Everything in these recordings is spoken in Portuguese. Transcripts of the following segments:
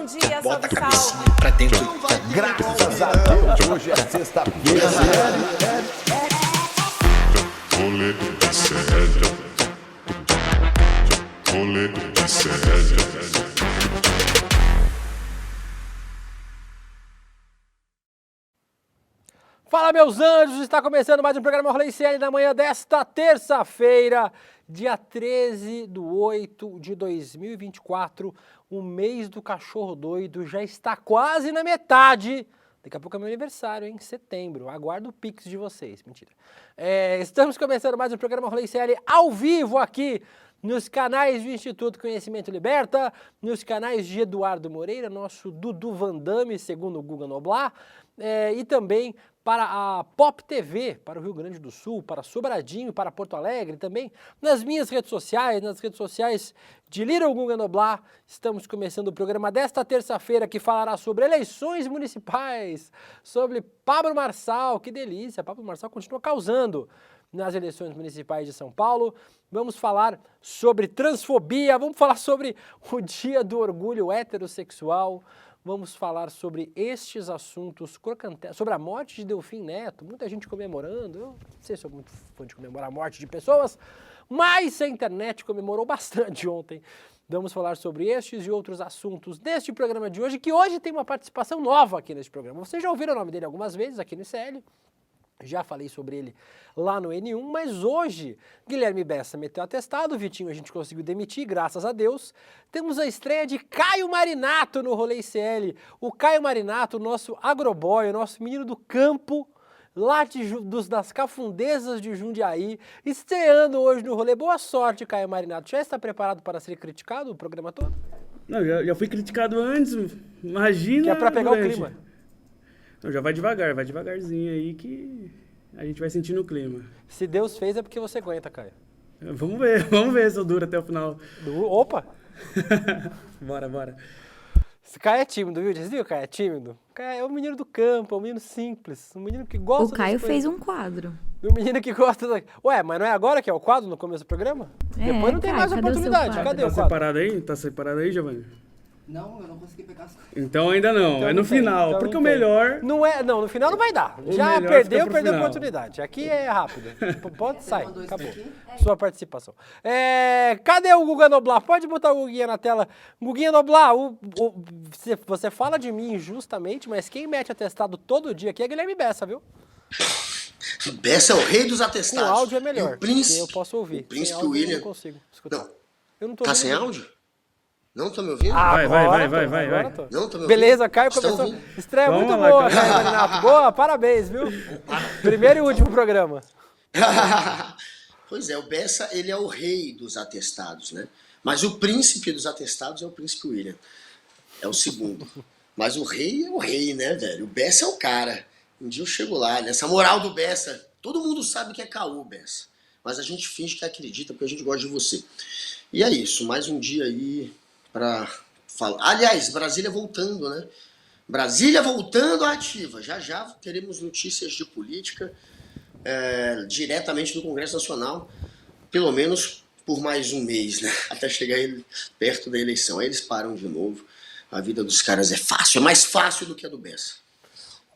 dia, salve, Bota a salve. cabecinha pra dentro. Graças a Deus, hoje é sexta-feira. Rolê de sério. Rolê de sério. Fala, meus anjos! Está começando mais um programa Rolê CL da manhã desta terça-feira, dia 13/8/2024. O mês do cachorro doido já está quase na metade. Daqui a pouco é meu aniversário, hein? Setembro. Aguardo o pix de vocês. Mentira. Estamos começando mais um programa Rolê CL ao vivo aqui nos canais do Instituto Conhecimento Liberta, nos canais de Eduardo Moreira, nosso Dudu Van Damme, segundo o Guga Noblar, e também para a Pop TV, para o Rio Grande do Sul, para Sobradinho, para Porto Alegre, também nas minhas redes sociais, nas redes sociais de Little Guga Noblar. Estamos começando o programa desta terça-feira que falará sobre eleições municipais, sobre Pablo Marçal, que delícia, Pablo Marçal continua causando nas eleições municipais de São Paulo. Vamos falar sobre transfobia, vamos falar sobre o Dia do Orgulho Heterossexual, vamos falar sobre estes assuntos crocantes, sobre a morte de Delfim Neto, muita gente comemorando. Eu não sei se sou muito fã de comemorar a morte de pessoas, mas a internet comemorou bastante ontem. Vamos falar sobre estes e outros assuntos neste programa de hoje, que hoje tem uma participação nova aqui neste programa. Vocês já ouviram o nome dele algumas vezes aqui no ICL, já falei sobre ele lá no N1, mas hoje Guilherme Bessa meteu atestado, o Vitinho a gente conseguiu demitir, graças a Deus. Temos a estreia de Caio Marinato no Rolê ICL. O Caio Marinato, nosso agroboy, nosso menino do campo, lá das cafundezas de Jundiaí, estreando hoje no Rolê. Boa sorte, Caio Marinato. Já está preparado para ser criticado o programa todo? Não, já fui criticado antes, imagina. Que é para pegar durante. o clima. Não, já vai devagarzinho aí que a gente vai sentindo o clima. Se Deus fez é porque você aguenta, Caio. Vamos ver se eu duro até o final. Opa! Bora. Esse Caio é tímido, viu? Vocês viram o Caio é tímido? O Caio é um menino do campo, é um menino simples, um menino que gosta O Caio das coisas. fez um quadro. Um menino que gosta da... Ué, mas não é agora que é o quadro no começo do programa? Depois não tem Caio, mais cadê o seu oportunidade. quadro? Cadê o Tá quadro? separado aí, Giovanni? Não, eu não consegui pegar as coisas. Então ainda não, Então é não no tem, final, então porque não o tem. melhor... Não, no final não vai dar. O Já melhor perdeu fica pro a final. oportunidade. Aqui é rápido. Pode sair, mandou isso acabou. aqui? Sua participação. Cadê o Guga Noblar? Pode botar o Guguinha na tela. Guguinha Noblar, você fala de mim injustamente, mas quem mete atestado todo dia aqui é Guilherme Bessa, viu? Bessa é o rei dos Com atestados. áudio é melhor, E o príncipe, porque eu posso ouvir. O príncipe Sem áudio William. eu não consigo escutar. Não. Eu não tô Tá ouvindo sem ninguém. áudio? Não tô me ouvindo? Vai. Agora tô. Não tô me ouvindo? Beleza, Caio Estão começou. ouvindo? Estreia Vamos muito lá, boa, Caio. Caio Marinato. Boa, parabéns, viu? Primeiro e último programa. Pois é, o Bessa, ele é o rei dos atestados, né? Mas o príncipe dos atestados é o príncipe William. É o segundo. Mas o rei é o rei, né, velho? O Bessa é o cara. Um dia eu chego lá, nessa moral do Bessa. Todo mundo sabe que é caô, Bessa. Mas a gente finge que acredita porque a gente gosta de você. E é isso, mais um dia aí pra falar. Aliás, Brasília voltando, né? Brasília voltando à ativa. Já teremos notícias de política diretamente do Congresso Nacional, pelo menos por mais um mês, né? Até chegar ele perto da eleição. Aí eles param de novo. A vida dos caras é fácil, é mais fácil do que a do Bessa.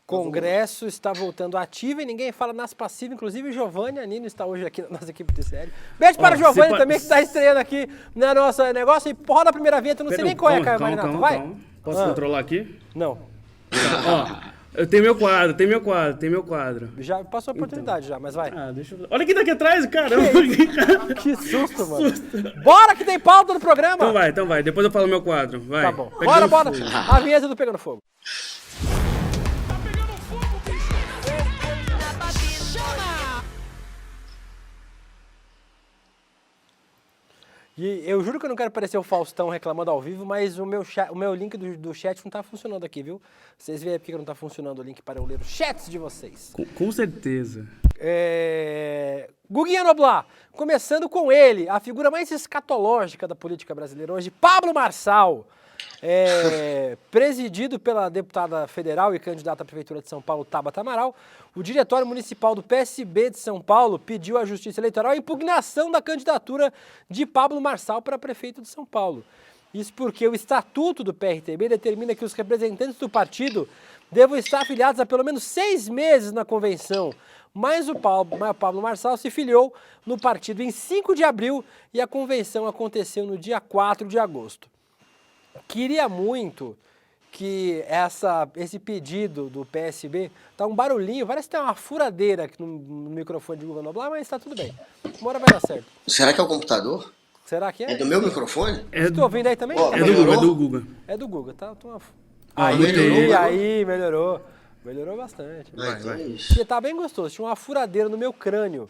Congresso está voltando ativo e ninguém fala nas passivas, inclusive Giovanni Anino está hoje aqui na nossa equipe de série. Beijo para o Giovanni também, que está estreando aqui no nosso negócio. E roda a primeira vinheta, eu não sei nem qual é, Caio Marinato. Vai? Calma. Posso controlar aqui? Não. Ó, eu tenho meu quadro. Já passou a oportunidade já, mas vai. Ah, deixa eu... Olha quem tá aqui atrás, caramba. Que susto, mano. Bora que tem pauta no programa. Então vai. Depois eu falo meu quadro. Vai. Tá bom. Pegando Bora. fogo. A vinheta do Pegando Fogo. E eu juro que eu não quero parecer o Faustão reclamando ao vivo, mas o meu link do chat não tá funcionando aqui, viu? Vocês veem porque não tá funcionando o link para eu ler os chats de vocês. Com certeza. Guguinha Noblar, começando com ele, a figura mais escatológica da política brasileira hoje, Pablo Marçal. Presidido pela deputada federal e candidata à Prefeitura de São Paulo, Tabata Amaral, o Diretório Municipal do PSB de São Paulo pediu à Justiça Eleitoral a impugnação da candidatura de Pablo Marçal para prefeito de São Paulo. Isso porque o estatuto do PRTB determina que os representantes do partido devam estar afiliados há pelo menos 6 meses na convenção. Mas o Pablo Marçal se filiou no partido em 5 de abril e a convenção aconteceu no dia 4 de agosto. Queria muito que esse pedido do PSB, tá um barulhinho, parece que tem uma furadeira aqui no microfone de Guga Noblar, mas tá tudo bem. Uma hora vai dar certo. Será que é o computador? Será que é? É do meu microfone? Você tá ouvindo aí também? Ó, Tá É do bem? Guga, melhorou? é do Guga. É do Guga, tá? Aí, melhorou. Aí, melhorou. Melhorou bastante. Então vai. é isso. Porque tá bem gostoso, tinha uma furadeira no meu crânio.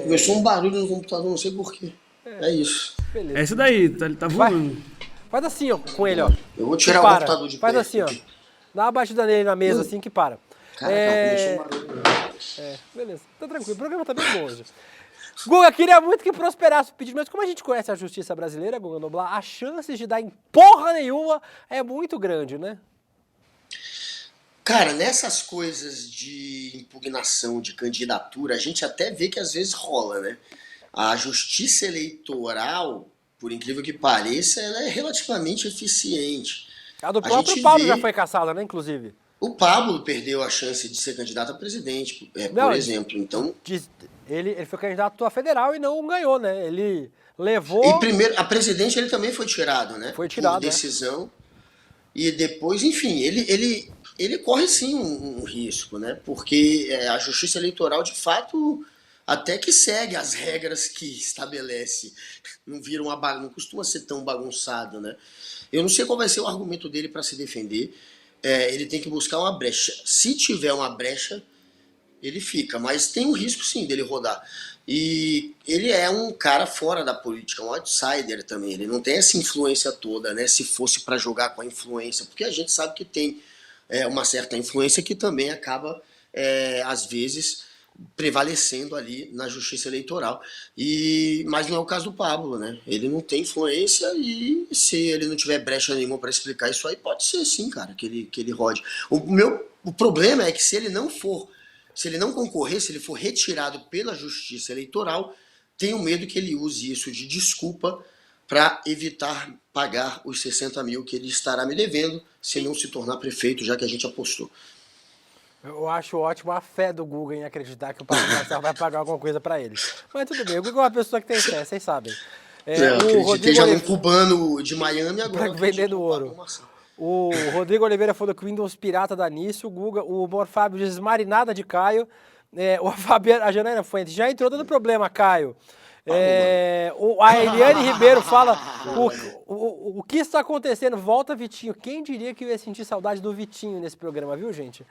Começou um barulho no computador, não sei porquê. É isso. Beleza. É isso daí, tá voando. Faz assim, ó, com ele, ó. Eu vou Que tirar o para. computador de Faz perto assim, ó. aqui. Dá uma batida nele na mesa, assim, que para. Cara, começou um barulho. Beleza, tá tranquilo. O programa tá bem bom hoje. Guga, queria muito que prosperasse o pedido, mas como a gente conhece a justiça brasileira, Guga Noblar, as chances de dar em porra nenhuma é muito grande, né? Cara, nessas coisas de impugnação de candidatura, a gente até vê que às vezes rola, né? A justiça eleitoral, por incrível que pareça, ela é relativamente eficiente. A do A próprio gente Pablo vê- já foi caçada, né, inclusive. O Pablo perdeu a chance de ser candidato a presidente, Não, por exemplo. Então, Ele foi candidato a federal e não ganhou, né? Ele levou... e primeiro, a presidente ele também foi tirado, né? Foi tirado, por decisão. E depois, enfim, ele corre sim um risco, né? Porque a justiça eleitoral, de fato, até que segue as regras que estabelece. Não vira não costuma ser tão bagunçado, né? Eu não sei qual vai ser o argumento dele para se defender. Ele tem que buscar uma brecha. Se tiver uma brecha, ele fica, mas tem um risco sim dele rodar. E ele é um cara fora da política, um outsider também. Ele não tem essa influência toda, né? Se fosse para jogar com a influência, porque a gente sabe que tem uma certa influência que também acaba, às vezes, prevalecendo ali na justiça eleitoral. Mas não é o caso do Pablo, né? Ele não tem influência e se ele não tiver brecha nenhuma para explicar isso aí, pode ser sim, cara, que ele rode. O problema é que se ele não concorrer, se ele for retirado pela justiça eleitoral, tenho medo que ele use isso de desculpa para evitar pagar os 60 mil que ele estará me devendo se não se tornar prefeito, já que a gente apostou. Eu acho ótimo a fé do Guga em acreditar que o Pablo Marçal vai pagar alguma coisa pra ele. Mas tudo bem, o Guga é uma pessoa que tem fé, vocês sabem. Eu O acreditei Rodrigo já num Oliveira, cubano de Miami agora. Pra vender no ouro. o Rodrigo Oliveira falou que o Windows Pirata dá nisso, o Morfábio diz marinada de Caio, a Janaína Fuentes já entrou dando problema, Caio. A Eliane Ribeiro fala o que está acontecendo? Volta, Vitinho. Quem diria que eu ia sentir saudade do Vitinho nesse programa, viu, gente?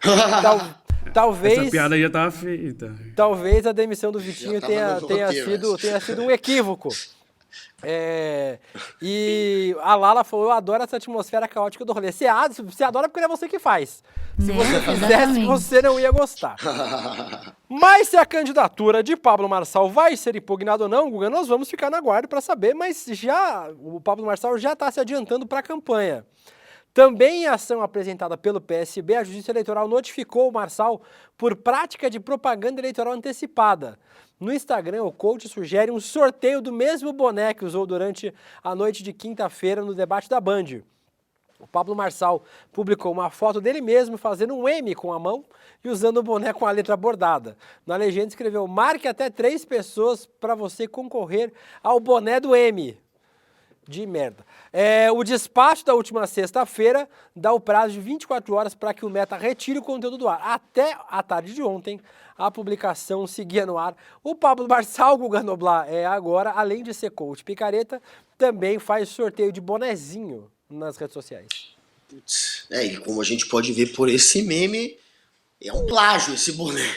Talvez. Essa piada já tava feita. Talvez a demissão do Vitinho tava no roteiro, tenha sido um equívoco. E a Lala falou: eu adoro essa atmosfera caótica do rolê. Você adora porque é você que faz. Se você fizesse, você não ia gostar. Mas se a candidatura de Pablo Marçal vai ser impugnada ou não, Guga, nós vamos ficar na guarda para saber, mas o Pablo Marçal já está se adiantando para a campanha. Também em ação apresentada pelo PSB, a Justiça Eleitoral notificou o Marçal por prática de propaganda eleitoral antecipada. No Instagram, o coach sugere um sorteio do mesmo boné que usou durante a noite de quinta-feira no debate da Band. O Pablo Marçal publicou uma foto dele mesmo fazendo um M com a mão e usando o boné com a letra bordada. Na legenda escreveu: marque até 3 pessoas para você concorrer ao boné do M. De merda. O despacho da última sexta-feira dá o prazo de 24 horas para que o Meta retire o conteúdo do ar. Até a tarde de ontem, a publicação seguia no ar. O Pablo Marçal, Guga Noblar, agora, além de ser coach picareta, também faz sorteio de bonezinho nas redes sociais. E como a gente pode ver por esse meme, é um plágio esse boné.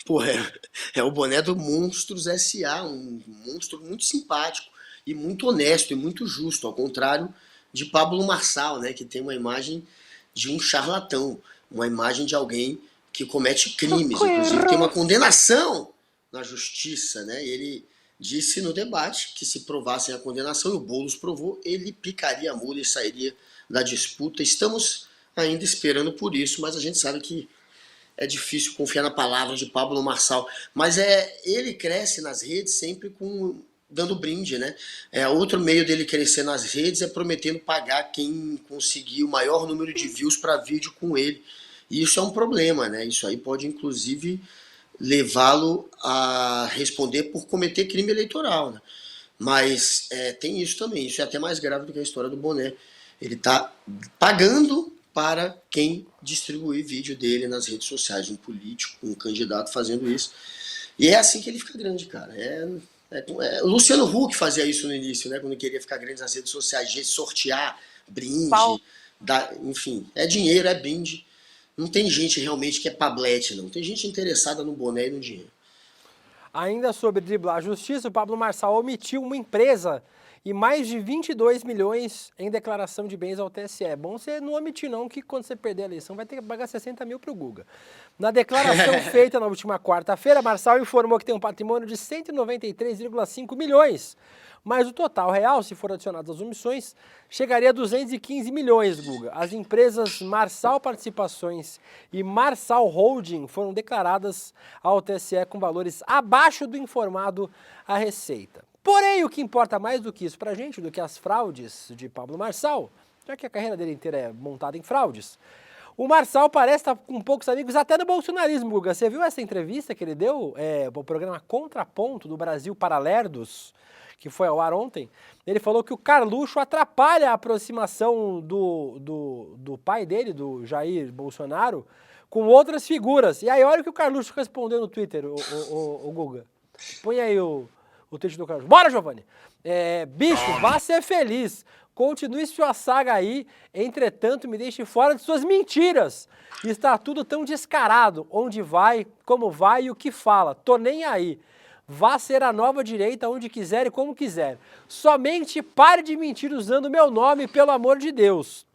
Porra, é o boné do Monstros S.A., um monstro muito simpático e muito honesto e muito justo, ao contrário de Pablo Marçal, né, que tem uma imagem de um charlatão, uma imagem de alguém que comete crimes, inclusive tem uma condenação na justiça, né? Ele disse no debate que se provassem a condenação, e o Boulos provou, ele picaria a mula e sairia da disputa. Estamos ainda esperando por isso, mas a gente sabe que é difícil confiar na palavra de Pablo Marçal. Mas ele cresce nas redes sempre com dando brinde, né? Outro meio dele crescer nas redes é prometendo pagar quem conseguir o maior número de views para vídeo com ele. E isso é um problema, né? Isso aí pode, inclusive, levá-lo a responder por cometer crime eleitoral, né? Mas tem isso também, isso é até mais grave do que a história do boné. Ele está pagando para quem distribuir vídeo dele nas redes sociais, um político, um candidato fazendo isso. E é assim que ele fica grande, cara. O Luciano Huck fazia isso no início, né? Quando queria ficar grande nas redes sociais, de sortear brinde, enfim, é dinheiro, é brinde. Não tem gente realmente que é pablete, não. Tem gente interessada no boné e no dinheiro. Ainda sobre driblar a justiça, o Pablo Marçal omitiu uma empresa e mais de 22 milhões em declaração de bens ao TSE. É bom você não omitir não, que quando você perder a eleição vai ter que pagar 60 mil para o Guga. Na declaração feita na última quarta-feira, Marçal informou que tem um patrimônio de 193,5 milhões. Mas o total real, se for adicionado as omissões, chegaria a 215 milhões, Guga. As empresas Marçal Participações e Marçal Holding foram declaradas ao TSE com valores abaixo do informado à Receita. Porém, o que importa mais do que isso pra gente, do que as fraudes de Pablo Marçal, já que a carreira dele inteira é montada em fraudes, o Marçal parece estar com poucos amigos até no bolsonarismo, Guga. Você viu essa entrevista que ele deu para o programa Contraponto do Brasil Paralerdos, que foi ao ar ontem? Ele falou que o Carluxo atrapalha a aproximação do pai dele, do Jair Bolsonaro, com outras figuras. E aí, olha o que o Carluxo respondeu no Twitter, o Guga. Põe aí o tweet do Carluxo. Bora, Giovanni! Bicho, vá ser feliz. Continue sua saga aí, entretanto, me deixe fora de suas mentiras. Está tudo tão descarado. Onde vai, como vai e o que fala. Tô nem aí. Vá ser a nova direita onde quiser e como quiser. Somente pare de mentir usando meu nome, pelo amor de Deus.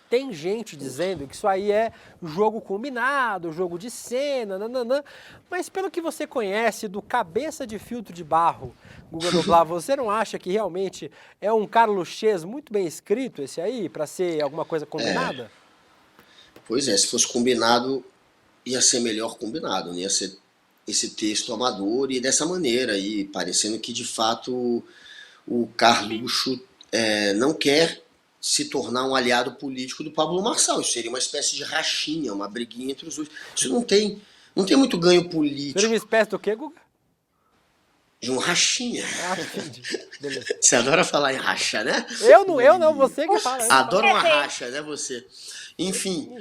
Tem gente dizendo que isso aí é jogo combinado, jogo de cena, nananã. Mas pelo que você conhece do cabeça de filtro de barro, Guga Noblar, você não acha que realmente é um Carluxês muito bem escrito esse aí, para ser alguma coisa combinada? Pois é, se fosse combinado, ia ser melhor combinado, né? Ia ser esse texto amador e dessa maneira aí, parecendo que de fato o Carluxo não quer se tornar um aliado político do Pablo Marçal. Isso seria uma espécie de rachinha, uma briguinha entre os dois. Isso não tem muito ganho político. Seria uma espécie do quê, Guga? De um rachinha. Ah, entendi. Beleza. Você adora falar em racha, né? Eu não, você que fala. Adora uma racha, né, você? Enfim.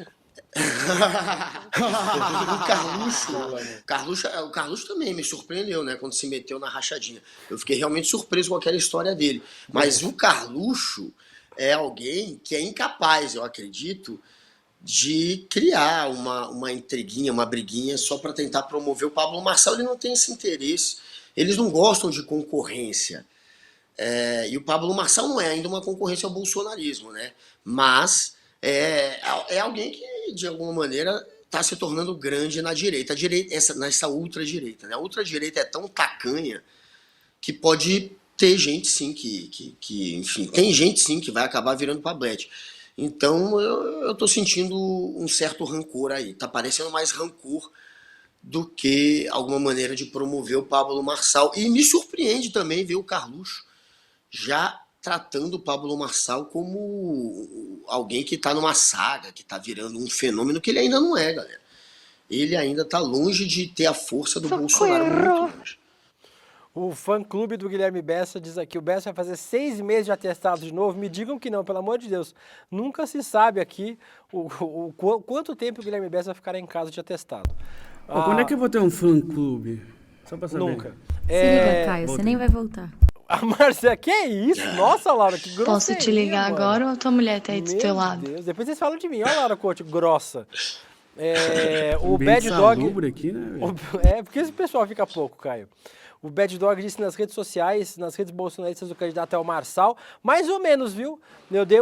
O Carluxo também me surpreendeu, né, quando se meteu na rachadinha. Eu fiquei realmente surpreso com aquela história dele. Mas o Carluxo é alguém que é incapaz, eu acredito, de criar uma intriguinha, uma briguinha só para tentar promover o Pablo Marçal. Ele não tem esse interesse. Eles não gostam de concorrência. E o Pablo Marçal não é ainda uma concorrência ao bolsonarismo, né? Mas é alguém que, de alguma maneira, está se tornando grande na direita. Nessa ultradireita, né? A ultradireita é tão tacanha que pode ter gente, sim, enfim, tem gente, sim, que vai acabar virando pablete. Então, eu tô sentindo um certo rancor aí. Tá parecendo mais rancor do que alguma maneira de promover o Pablo Marçal. E me surpreende também ver o Carluxo já tratando o Pablo Marçal como alguém que está numa saga, que está virando um fenômeno que ele ainda não é, galera. Ele ainda está longe de ter a força do Bolsonaro, muito longe. O fã-clube do Guilherme Bessa diz aqui, o Bessa vai fazer 6 meses de atestado de novo, me digam que não, pelo amor de Deus. Nunca se sabe aqui quanto tempo o Guilherme Bessa vai ficar em casa de atestado. Quando é que eu vou ter um fã-clube? Só pra saber. Nunca. Se liga, Caio, você nem vai voltar. A Marcia, que isso? Nossa, Laura, que grosseria. Posso te ligar mano. Agora ou tua mulher tá aí do teu lado? Meu Deus, depois vocês falam de mim. Olha a Laura Couto, grossa. O Ambiente Bad Dog... salubre aqui, né? Porque esse pessoal fica pouco, Caio. O Bad Dog disse nas redes sociais, nas redes bolsonaristas, o candidato é o Marçal. Mais ou menos, viu? Eu dei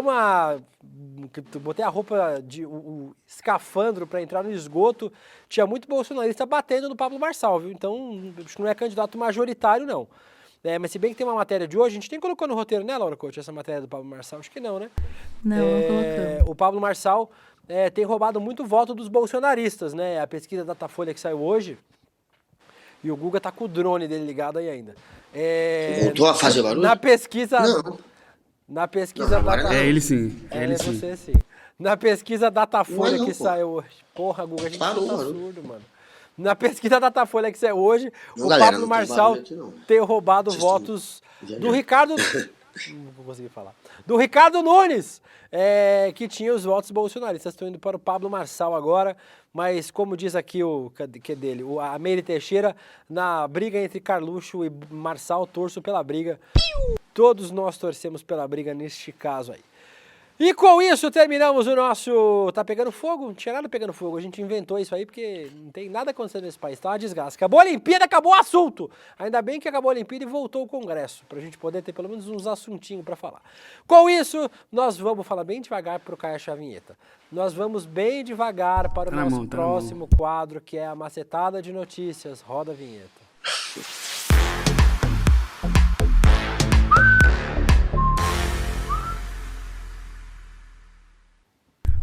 botei a roupa o escafandro para entrar no esgoto. Tinha muito bolsonarista batendo no Pablo Marçal, viu? Então, acho que não é candidato majoritário, não. Mas se bem que tem uma matéria de hoje, a gente nem colocou no roteiro, né, Laura Couto, essa matéria do Pablo Marçal? Acho que não, né? Não colocamos. O Pablo Marçal tem roubado muito voto dos bolsonaristas, né? A pesquisa da Datafolha que saiu hoje, e o Guga tá com o drone dele ligado aí ainda. Voltou a fazer barulho? Na pesquisa... Não. Na pesquisa Não, agora Data... É ele sim. É É, ele sim. você sim. Na pesquisa Datafolha Não, que pô. saiu hoje. Porra, Guga, a gente Parou, tá parou. surdo, mano. Na pesquisa Datafolha que saiu hoje, Não, o galera, Pablo não tem Marçal barulho aqui, não. ter roubado Vocês votos estão do Ricardo... Não vou conseguir falar. Do Ricardo Nunes, que tinha os votos bolsonaristas. Estou indo para o Pablo Marçal agora, mas como diz aqui que é dele, a Meire Teixeira, na briga entre Carluxo e Marçal, torço pela briga. Todos nós torcemos pela briga neste caso aí. E com isso terminamos o nosso... Tá pegando fogo? Não tinha nada pegando fogo. A gente inventou isso aí porque não tem nada acontecendo nesse país. Tá uma desgraça. Acabou a Olimpíada, acabou o assunto. Ainda bem que acabou a Olimpíada e voltou o Congresso. Pra gente poder ter pelo menos uns assuntinhos pra falar. Com isso, nós vamos falar bem devagar pro Caio achar a vinheta. Nós vamos bem devagar para o Tá na nosso mão, tá na mão. próximo quadro, que é a macetada de notícias. Roda a vinheta.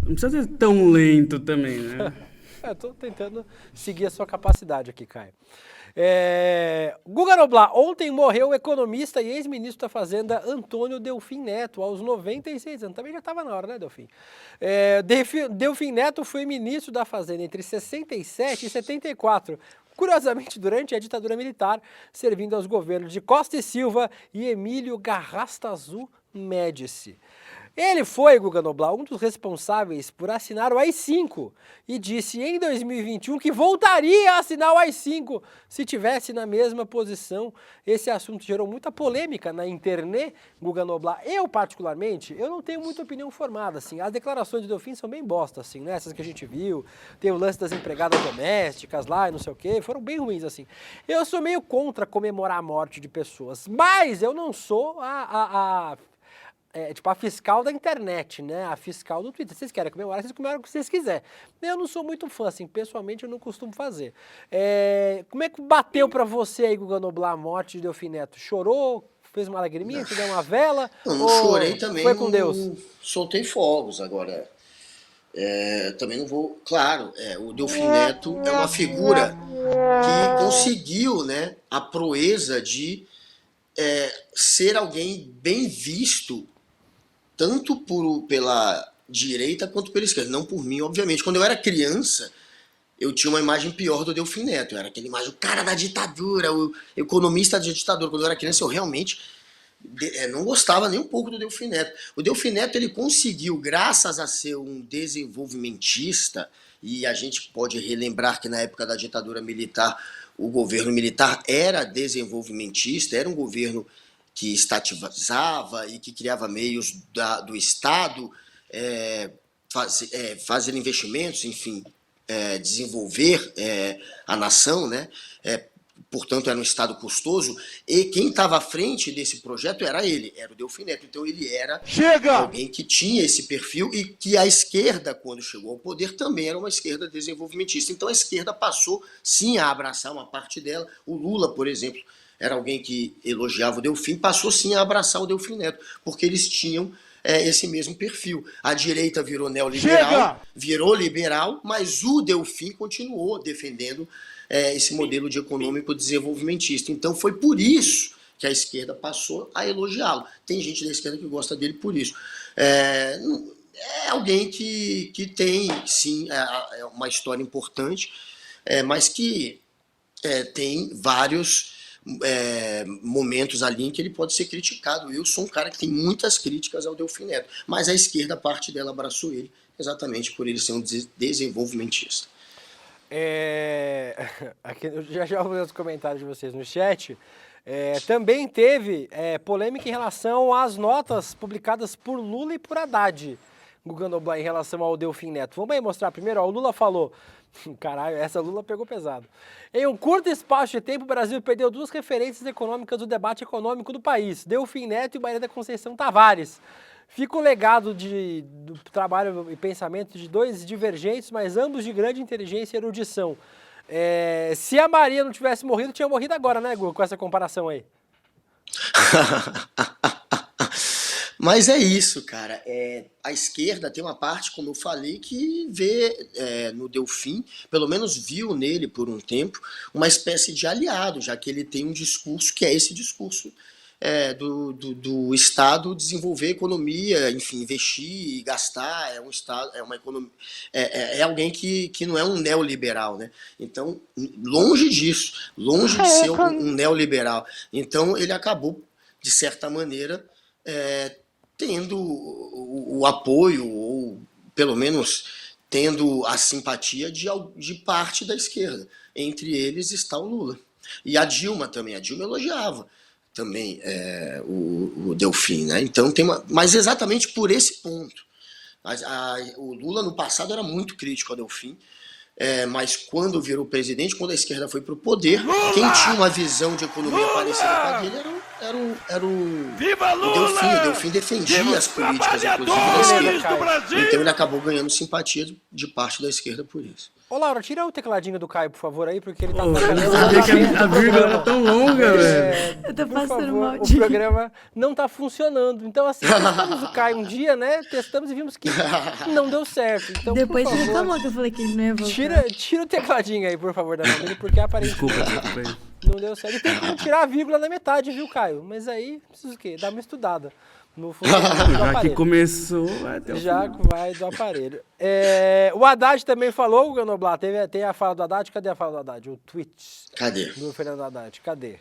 Não precisa ser tão lento também, né? Eu tô tentando seguir a sua capacidade aqui, Caio. Guga Noblar, ontem morreu o economista e ex-ministro da Fazenda Antônio Delfim Neto, aos 96 anos. Também já estava na hora, né, Delfim? Delfim Neto foi ministro da Fazenda entre 67 e 74. Curiosamente, durante a ditadura militar, servindo aos governos de Costa e Silva e Emílio Garrastazu Médici. Ele foi, Guga Noblar, um dos responsáveis por assinar o AI-5 e disse em 2021 que voltaria a assinar o AI-5 se tivesse na mesma posição. Esse assunto gerou muita polêmica na internet, Guga Noblar. Eu, particularmente, eu não tenho muita opinião formada, assim. As declarações do Delfim são bem bosta, assim, né? Essas que a gente viu, tem o lance das empregadas domésticas lá e não sei o quê, foram bem ruins, assim. Eu sou meio contra comemorar a morte de pessoas, mas eu não sou a fiscal da internet, né? A fiscal do Twitter. Vocês querem comemorar, vocês comemoram o que vocês quiserem. Eu não sou muito fã, assim, pessoalmente eu não costumo fazer. Como é que bateu pra você aí, Guga Noblar, a morte de Delfim Neto? Chorou? Fez uma lagriminha? Te deu uma vela? Eu não ou chorei também. Foi com não Deus? Soltei fogos agora. Também não vou... Claro, o Delfim Neto é uma figura que conseguiu, né, a proeza de ser alguém bem visto tanto pela direita quanto pela esquerda, não por mim, obviamente. Quando eu era criança, eu tinha uma imagem pior do Delfim Neto. Eu era aquela imagem, o cara da ditadura, o economista da ditadura. Quando eu era criança, eu realmente não gostava nem um pouco do Delfim Neto. O Delfim Neto, ele conseguiu, graças a ser um desenvolvimentista, e a gente pode relembrar que na época da ditadura militar, o governo militar era desenvolvimentista, era um governo que estatizava e que criava meios do Estado, fazer investimentos, enfim, desenvolver a nação, né? Portanto, era um Estado custoso, e quem estava à frente desse projeto era ele, era o Delfim Neto. Então ele era alguém que tinha esse perfil e que a esquerda, quando chegou ao poder, também era uma esquerda desenvolvimentista. Então a esquerda passou, sim, a abraçar uma parte dela. O Lula, por exemplo, era alguém que elogiava o Delfim, passou sim a abraçar o Delfim Neto, porque eles tinham esse mesmo perfil. A direita virou neoliberal, virou liberal, mas o Delfim continuou defendendo esse modelo de econômico desenvolvimentista. Então foi por isso que a esquerda passou a elogiá-lo. Tem gente da esquerda que gosta dele por isso. É alguém que tem, sim, uma história importante, mas que tem vários momentos ali em que ele pode ser criticado. Eu sou um cara que tem muitas críticas ao Delfim Neto, mas a esquerda, parte dela, abraçou ele exatamente por ele ser um desenvolvimentista. Aqui, eu já vou ver os comentários de vocês no chat. Também teve polêmica em relação às notas publicadas por Lula e por Haddad, Guga Noblar, em relação ao Delfim Neto. Vamos aí mostrar primeiro. O Lula falou... Caralho, essa Lula pegou pesado. Em um curto espaço de tempo, o Brasil perdeu duas referências econômicas do debate econômico do país, Delfim Neto e Maria da Conceição Tavares. Fica o legado do trabalho e pensamento de dois divergentes, mas ambos de grande inteligência e erudição. Se a Maria não tivesse morrido, tinha morrido agora, né, Gu, com essa comparação aí? Mas é isso, cara. A esquerda tem uma parte, como eu falei, que vê no Delfim, pelo menos viu nele por um tempo, uma espécie de aliado, já que ele tem um discurso que é esse discurso do Estado desenvolver a economia, enfim, investir e gastar. É um Estado, é uma economia, é alguém que não é um neoliberal, né? Então, longe disso, longe de ser um neoliberal. Então, ele acabou, de certa maneira, tendo o apoio, ou pelo menos tendo a simpatia de parte da esquerda. Entre eles está o Lula. E a Dilma também. A Dilma elogiava também o Delfim, né? Então mas exatamente por esse ponto. O Lula no passado era muito crítico ao Delfim, mas quando virou presidente, quando a esquerda foi para o poder, quem tinha uma visão de economia parecida com a dele era o Delfim. O Delfim defendia as políticas, inclusive, da esquerda. Então ele acabou ganhando simpatia de parte da esquerda por isso. Ô, Laura, tira o tecladinho do Caio, por favor, aí, porque ele tá Eu sabia que a vírgula era tão longa, velho. Eu tô Por passando favor, mal o de... programa não tá funcionando. Então, assim, testamos o Caio um dia, né? Testamos e vimos que não deu certo. Então, Depois por você favor, reclamou que eu falei que ele não ia voltar. tira o tecladinho aí, por favor, da mão dele, porque aparentemente Desculpa aí. não deu certo. E tem que tirar a vírgula da metade, viu, Caio? Mas aí, precisa o quê? Dar uma estudada no funcionamento do Já que aparelho. começou, vai até o Já final. vai do aparelho. O Haddad também falou, o Ganoblar, tem a fala do Haddad. Cadê a fala do Haddad? O tweet Cadê? do Fernando Haddad. Cadê?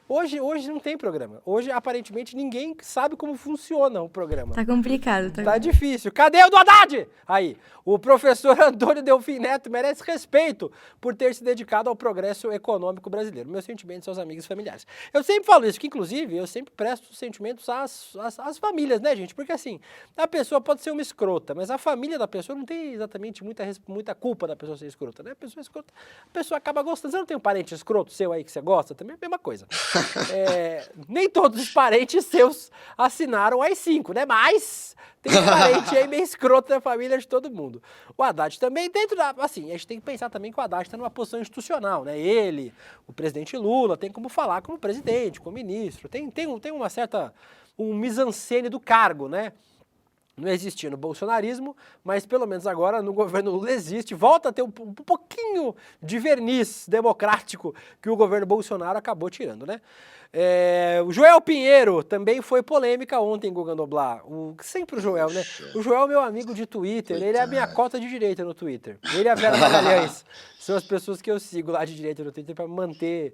Hoje não tem programa. Hoje, aparentemente, ninguém sabe como funciona o programa. Tá complicado, Tá difícil. Cadê o do Haddad? Aí, o professor Antônio Delfim Neto merece respeito por ter se dedicado ao progresso econômico brasileiro. Meus sentimentos aos amigos e familiares. Eu sempre falo isso, que inclusive eu sempre presto sentimentos às famílias, né, gente? Porque assim, a pessoa pode ser uma escrota, mas a família da pessoa não tem exatamente muita culpa da pessoa ser escrota, né? A pessoa é escrota, a pessoa acaba gostando. Você não tem um parente escroto seu aí que você gosta? Também é a mesma coisa. Nem todos os parentes seus assinaram as 5, né? Mas tem um parente aí meio escroto na família de todo mundo. O Haddad também, assim, a gente tem que pensar também que o Haddad está numa posição institucional, né? Ele, o presidente Lula, tem como falar como presidente, como ministro, tem uma certa, um mise-en-scène do cargo, né? Não existia no bolsonarismo, mas pelo menos agora no governo Lula existe, volta a ter um pouquinho de verniz democrático que o governo Bolsonaro acabou tirando, né? O Joel Pinheiro também foi polêmica ontem, Guga Noblar. Sempre o Joel, né? O Joel é meu amigo de Twitter, ele é a minha cota de direita no Twitter. Ele e a Vera Magalhães são as pessoas que eu sigo lá de direita no Twitter para manter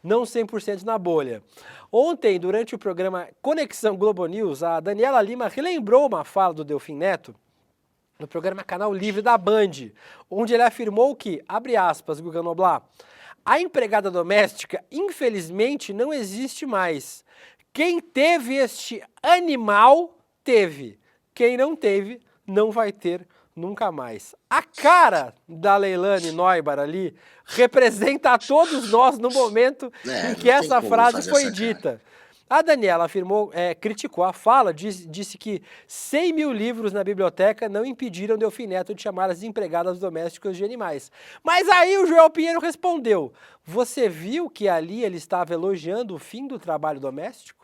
não 100% na bolha. Ontem, durante o programa Conexão Globo News, a Daniela Lima relembrou uma fala do Delfim Neto no programa Canal Livre da Band, onde ele afirmou que, abre aspas, Guga Noblar, a empregada doméstica, infelizmente, não existe mais. Quem teve este animal, teve. Quem não teve, não vai ter nunca mais. A cara da Leilane Neubar ali representa a todos nós no momento em que essa frase foi dita. A Daniela afirmou, criticou a fala, disse que 100 mil livros na biblioteca não impediram Delfim Neto de chamar as empregadas domésticas de animais. Mas aí o Joel Pinheiro respondeu, você viu que ali ele estava elogiando o fim do trabalho doméstico?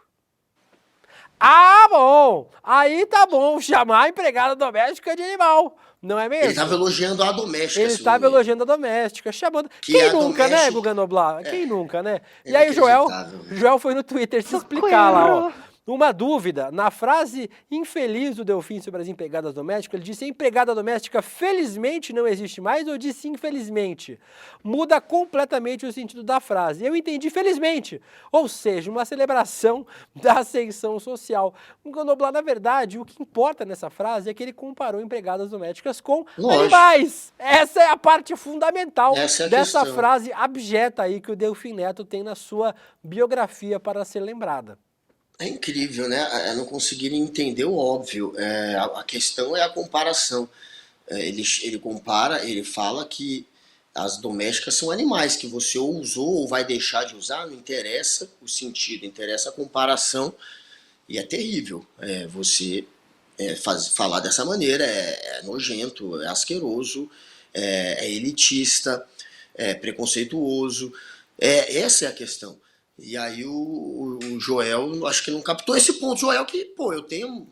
Ah, bom! Aí tá bom chamar a empregada doméstica de animal, não é mesmo? Ele estava elogiando a doméstica. Ele estava elogiando a doméstica, chamando... Quem nunca, né, Guga Noblar? Quem nunca, né? E aí o Joel foi no Twitter se explicar lá, ó. Uma dúvida, na frase infeliz do Delfim sobre as empregadas domésticas, ele disse empregada doméstica felizmente não existe mais ou disse infelizmente? Muda completamente o sentido da frase. Eu entendi felizmente, ou seja, uma celebração da ascensão social. Noblar, na verdade, o que importa nessa frase é que ele comparou empregadas domésticas com animais. Essa é a parte fundamental dessa frase abjeta aí que o Delfim Neto tem na sua biografia para ser lembrada. É incrível, né? Não conseguirem entender o óbvio. A questão é a comparação. Ele compara, ele fala que as domésticas são animais, que você ou usou ou vai deixar de usar, não interessa o sentido, interessa a comparação. E é terrível você falar dessa maneira, é nojento, é asqueroso, é elitista, é preconceituoso. Essa é a questão. E aí o Joel, acho que não captou esse ponto. Joel que, pô, eu tenho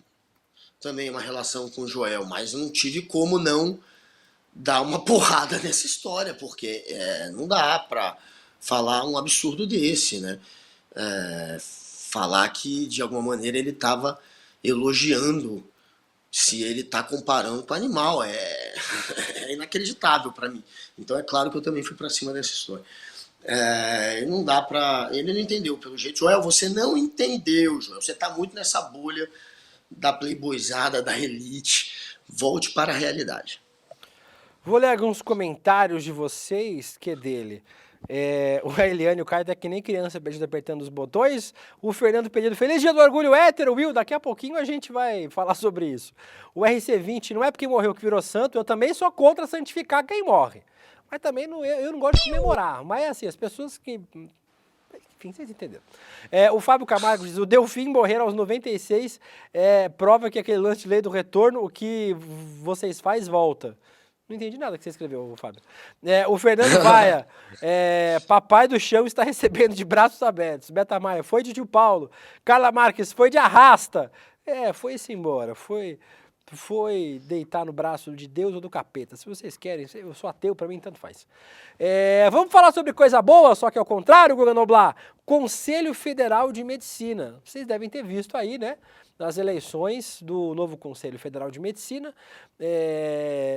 também uma relação com o Joel, mas não tive como não dar uma porrada nessa história, porque não dá pra falar um absurdo desse, né? Falar que, de alguma maneira, ele estava elogiando se ele está comparando com o animal. É inacreditável para mim. Então é claro que eu também fui para cima dessa história. Não dá pra... Ele não entendeu, pelo jeito. Joel, você não entendeu, Joel. Você tá muito nessa bolha da playboyzada, da elite. Volte para a realidade. Vou ler alguns comentários de vocês, que é dele. O Eliane, o Caio tá que nem criança pedindo apertando os botões. O Fernando pedindo feliz dia do orgulho hétero, Will. Daqui a pouquinho a gente vai falar sobre isso. O RC20, não é porque morreu que virou santo, eu também sou contra santificar quem morre. Mas também eu não gosto de comemorar. Mas assim, as pessoas que... Enfim, vocês entenderam. O Fábio Camargo diz, o Delfim morrer aos 96 prova que aquele lance de lei do retorno, o que vocês faz, volta. Não entendi nada que você escreveu, Fábio. O Fernando Vaia, papai do chão está recebendo de braços abertos. Beta Maia, foi de tio Paulo. Carla Marques, foi de arrasta. Foi-se embora, foi deitar no braço de Deus ou do capeta. Se vocês querem, eu sou ateu, pra mim tanto faz. Vamos falar sobre coisa boa, só que ao contrário, Guga Noblar. Conselho Federal de Medicina. Vocês devem ter visto aí, né? Nas eleições do novo Conselho Federal de Medicina,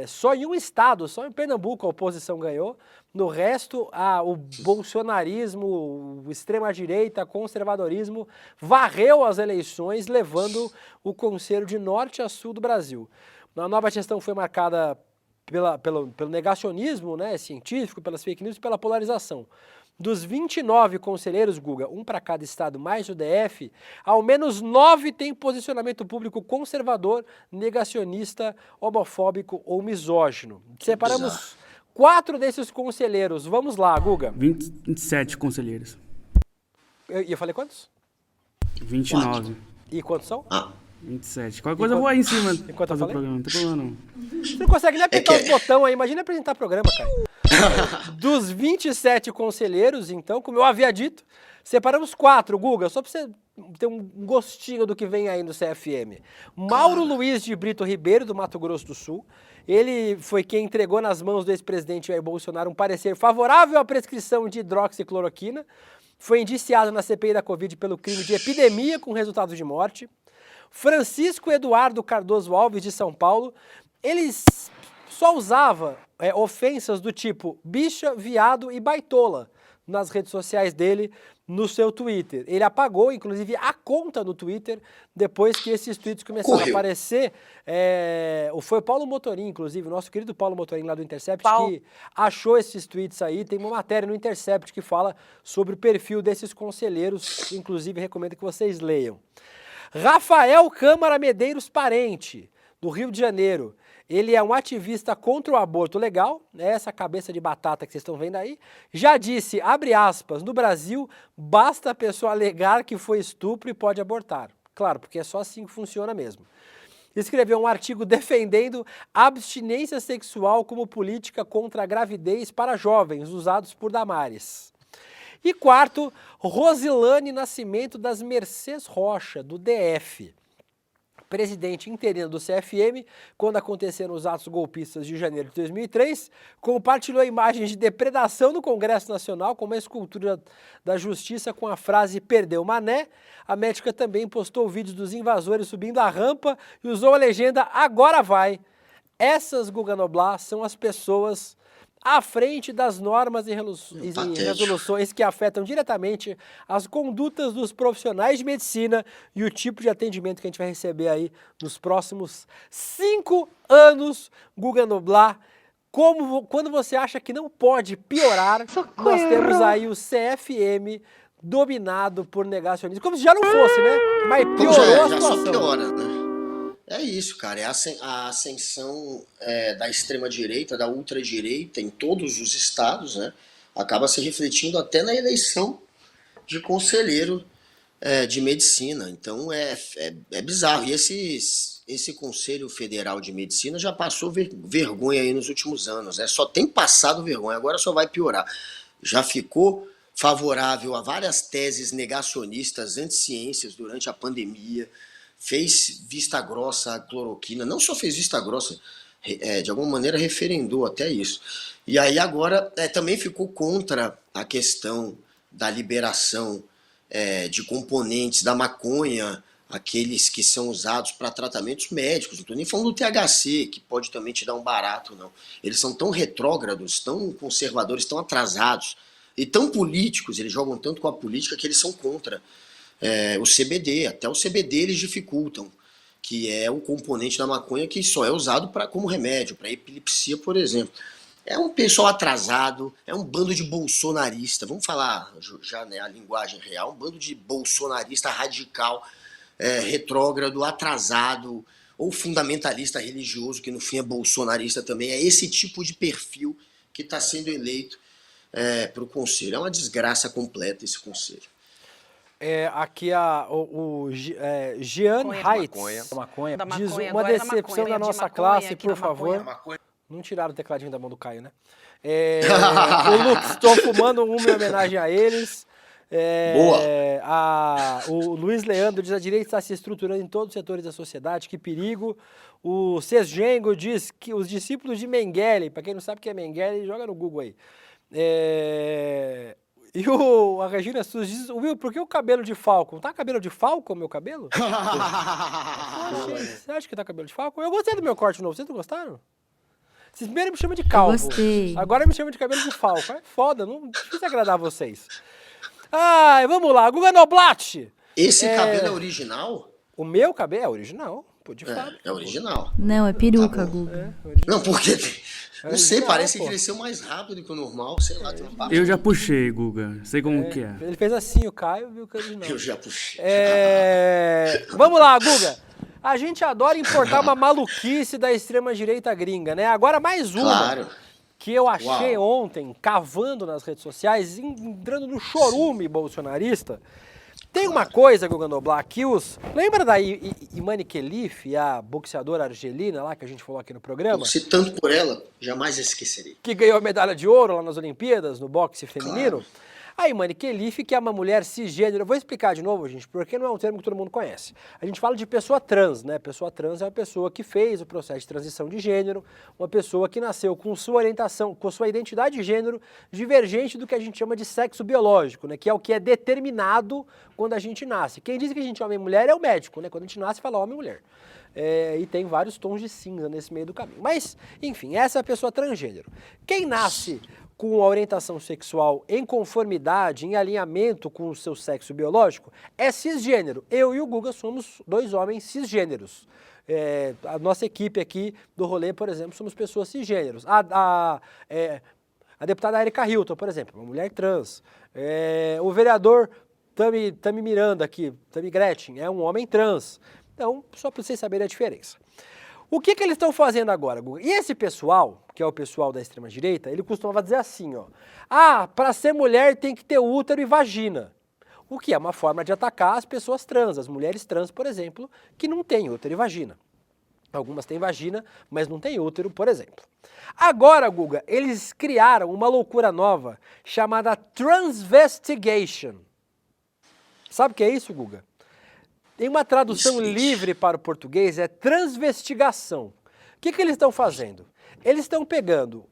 só em um estado, só em Pernambuco a oposição ganhou. No resto, o bolsonarismo, o extrema-direita, conservadorismo, varreu as eleições, levando o Conselho de norte a sul do Brasil. A nova gestão foi marcada pelo negacionismo, né, científico, pelas fake news e pela polarização. Dos 29 conselheiros, Guga, um para cada estado, mais o DF, ao menos 9 têm posicionamento público conservador, negacionista, homofóbico ou misógino. Separamos 4 desses conselheiros. Vamos lá, Guga. 27 conselheiros. Eu falei quantos? 29. E quantos são? 27. Qualquer coisa eu vou aí em cima enquanto eu fazer o falei? programa, não tem problema não. Você não consegue nem apertar os botões aí, imagina apresentar programa, cara. Dos 27 conselheiros, então, como eu havia dito, separamos 4, Guga, só para você ter um gostinho do que vem aí no CFM. Mauro Luiz de Brito Ribeiro, do Mato Grosso do Sul. Ele foi quem entregou nas mãos do ex-presidente Jair Bolsonaro um parecer favorável à prescrição de hidroxicloroquina. Foi indiciado na CPI da Covid pelo crime de epidemia com resultado de morte. Francisco Eduardo Cardoso Alves, de São Paulo, ele só usava ofensas do tipo bicha, viado e baitola nas redes sociais dele, no seu Twitter. Ele apagou, inclusive, a conta no Twitter depois que esses tweets começaram a aparecer. Foi o Paulo Motorim, inclusive, o nosso querido Paulo Motorim lá do Intercept, que achou esses tweets aí. Tem uma matéria no Intercept que fala sobre o perfil desses conselheiros, inclusive recomendo que vocês leiam. Rafael Câmara Medeiros Parente, do Rio de Janeiro. Ele é um ativista contra o aborto legal, essa cabeça de batata que vocês estão vendo aí. Já disse, abre aspas, no Brasil, basta a pessoa alegar que foi estupro e pode abortar. Claro, porque é só assim que funciona mesmo. Escreveu um artigo defendendo abstinência sexual como política contra a gravidez para jovens, usados por Damares. E quarto, Rosilane Nascimento das Mercês Rocha, do DF. Presidente interino do CFM, quando aconteceram os atos golpistas de janeiro de 2003, compartilhou imagens de depredação no Congresso Nacional com uma escultura da Justiça com a frase "perdeu mané". A médica também postou vídeos dos invasores subindo a rampa e usou a legenda "agora vai". Essas, Guga Noblar, são as pessoas à frente das normas e resoluções que afetam diretamente as condutas dos profissionais de medicina e o tipo de atendimento que a gente vai receber aí nos próximos 5 anos, Guga Noblar. Quando você acha que não pode piorar, nós temos aí o CFM dominado por negacionismo. Como se já não fosse, né? Mas piorou a situação. Já só piora, né? É isso, cara, é a ascensão da extrema-direita, da ultradireita em todos os estados, né? Acaba se refletindo até na eleição de conselheiro de medicina. Então é bizarro. E esse Conselho Federal de Medicina já passou vergonha aí nos últimos anos, né? Só tem passado vergonha, agora só vai piorar. Já ficou favorável a várias teses negacionistas, anti-ciências durante a pandemia, fez vista grossa à cloroquina, não só fez vista grossa, de alguma maneira referendou até isso. E aí agora também ficou contra a questão da liberação de componentes da maconha, aqueles que são usados para tratamentos médicos. Não estou nem falando do THC, que pode também te dar um barato, não. Eles são tão retrógrados, tão conservadores, tão atrasados e tão políticos, eles jogam tanto com a política que eles são contra o CBD. Até o CBD eles dificultam, que é um componente da maconha que só é usado como remédio, para epilepsia, por exemplo. É um pessoal atrasado, é um bando de bolsonarista, vamos falar já, né, a linguagem real, um bando de bolsonarista radical, retrógrado, atrasado, ou fundamentalista religioso, que no fim é bolsonarista também. É esse tipo de perfil que está sendo eleito para o conselho. É uma desgraça completa esse conselho. Aqui o Jean Heitz, maconha, diz uma decepção da nossa classe, por favor. Não tiraram o tecladinho da mão do Caio, né? O Lux, estou fumando uma em homenagem a eles. Boa! O Luiz Leandro diz: a direita está se estruturando em todos os setores da sociedade, que perigo. O Sesgengo diz que os discípulos de Mengele, para quem não sabe o que é Mengele, joga no Google aí. E a Regina Sus diz: Will, por que o cabelo de Falcon? Tá cabelo de Falcon, meu cabelo? Você acha que tá cabelo de Falcon? Eu gostei do meu corte novo, vocês não gostaram? Vocês primeiro me chamam de calvo. Gostei. Agora me chamam de cabelo de Falcon. É foda, não difícil agradar vocês. Vamos lá, Guga Noblat. Esse cabelo é original? O meu cabelo é original, pô, de fato. É original. Não, é peruca, Tá Guga. Não, porque... Não sei, original, parece pô. que cresceu mais rápido que o normal, sei lá, tem uma parte. Eu já puxei, Guga. Sei como que é. Ele fez assim, o Caio viu que é original. Eu já puxei. Vamos lá, Guga. A gente adora importar uma maluquice da extrema-direita gringa, né? Agora mais uma Claro. que eu achei ontem, cavando nas redes sociais, entrando no chorume bolsonarista. Tem uma coisa, Guga Noblat, que lembra da Imani Khelif, a boxeadora argelina lá que a gente falou aqui no programa? Se tanto por ela, jamais esquecerei. Que ganhou a medalha de ouro lá nas Olimpíadas, no boxe feminino. Claro. A Imani Khelif, que é uma mulher cisgênero. Eu vou explicar de novo, gente, porque não é um termo que todo mundo conhece. A gente fala de pessoa trans, né? Pessoa trans é uma pessoa que fez o processo de transição de gênero, uma pessoa que nasceu com sua orientação, com sua identidade de gênero divergente do que a gente chama de sexo biológico, né? Que é o que é determinado quando a gente nasce. Quem diz que a gente é homem e mulher é o médico, né? Quando a gente nasce, fala homem e mulher. E tem vários tons de cinza nesse meio do caminho. Mas, enfim, essa é a pessoa transgênero. Quem nasce com a orientação sexual em conformidade, em alinhamento com o seu sexo biológico, é cisgênero. Eu e o Guga somos dois homens cisgêneros. A nossa equipe aqui do rolê, por exemplo, somos pessoas cisgêneros. A deputada Erika Hilton, por exemplo, uma mulher trans. O vereador Tami Miranda aqui, Tami Gretchen, é um homem trans. Então, só para vocês saberem a diferença. O que eles estão fazendo agora, Guga? E esse pessoal, que é o pessoal da extrema-direita, ele costumava dizer assim, ó. Para ser mulher tem que ter útero e vagina. O que é uma forma de atacar as pessoas trans, as mulheres trans, por exemplo, que não têm útero e vagina. Algumas têm vagina, mas não têm útero, por exemplo. Agora, Guga, eles criaram uma loucura nova chamada Transvestigation. Sabe o que é isso, Guga? Tem uma tradução livre para o português, é transvestigação. O que eles estão fazendo? Eles estão pegando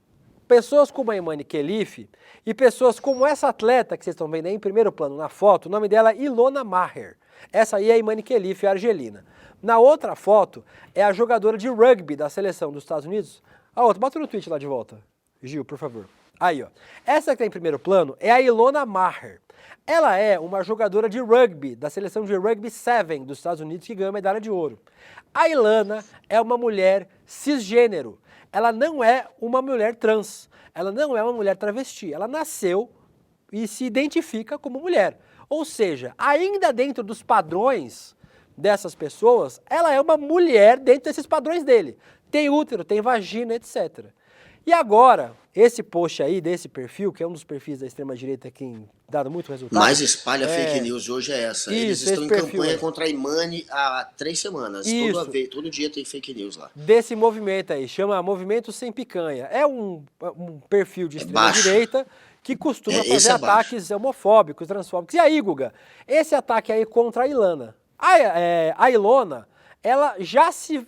pessoas como a Imani Khelif e pessoas como essa atleta que vocês estão vendo aí em primeiro plano na foto, o nome dela é Ilona Maher. Essa aí é a Imani Khelif, a argelina. Na outra foto é a jogadora de rugby da seleção dos Estados Unidos. A outra, bota no tweet lá de volta, Gil, por favor. Aí, ó. Essa que está em primeiro plano é a Ilona Maher. Ela é uma jogadora de rugby, da seleção de rugby 7 dos Estados Unidos, que ganhou a medalha de ouro. A Ilana é uma mulher cisgênero. Ela não é uma mulher trans. Ela não é uma mulher travesti. Ela nasceu e se identifica como mulher. Ou seja, ainda dentro dos padrões dessas pessoas, ela é uma mulher dentro desses padrões dele. Tem útero, tem vagina, etc. E agora, esse post aí, desse perfil, que é um dos perfis da extrema-direita que tem dado muito resultado. Mais espalha fake news hoje é essa. Eles Isso, estão em esse perfil campanha aí. contra a Imani há 3 semanas. Isso. Todo dia tem fake news lá. Desse movimento aí, chama Movimento Sem Picanha. É um perfil de extrema-direita que costuma Esse fazer é baixo. ataques homofóbicos, transfóbicos. E aí, Guga, esse ataque aí contra a Ilana. A Ilona, ela já se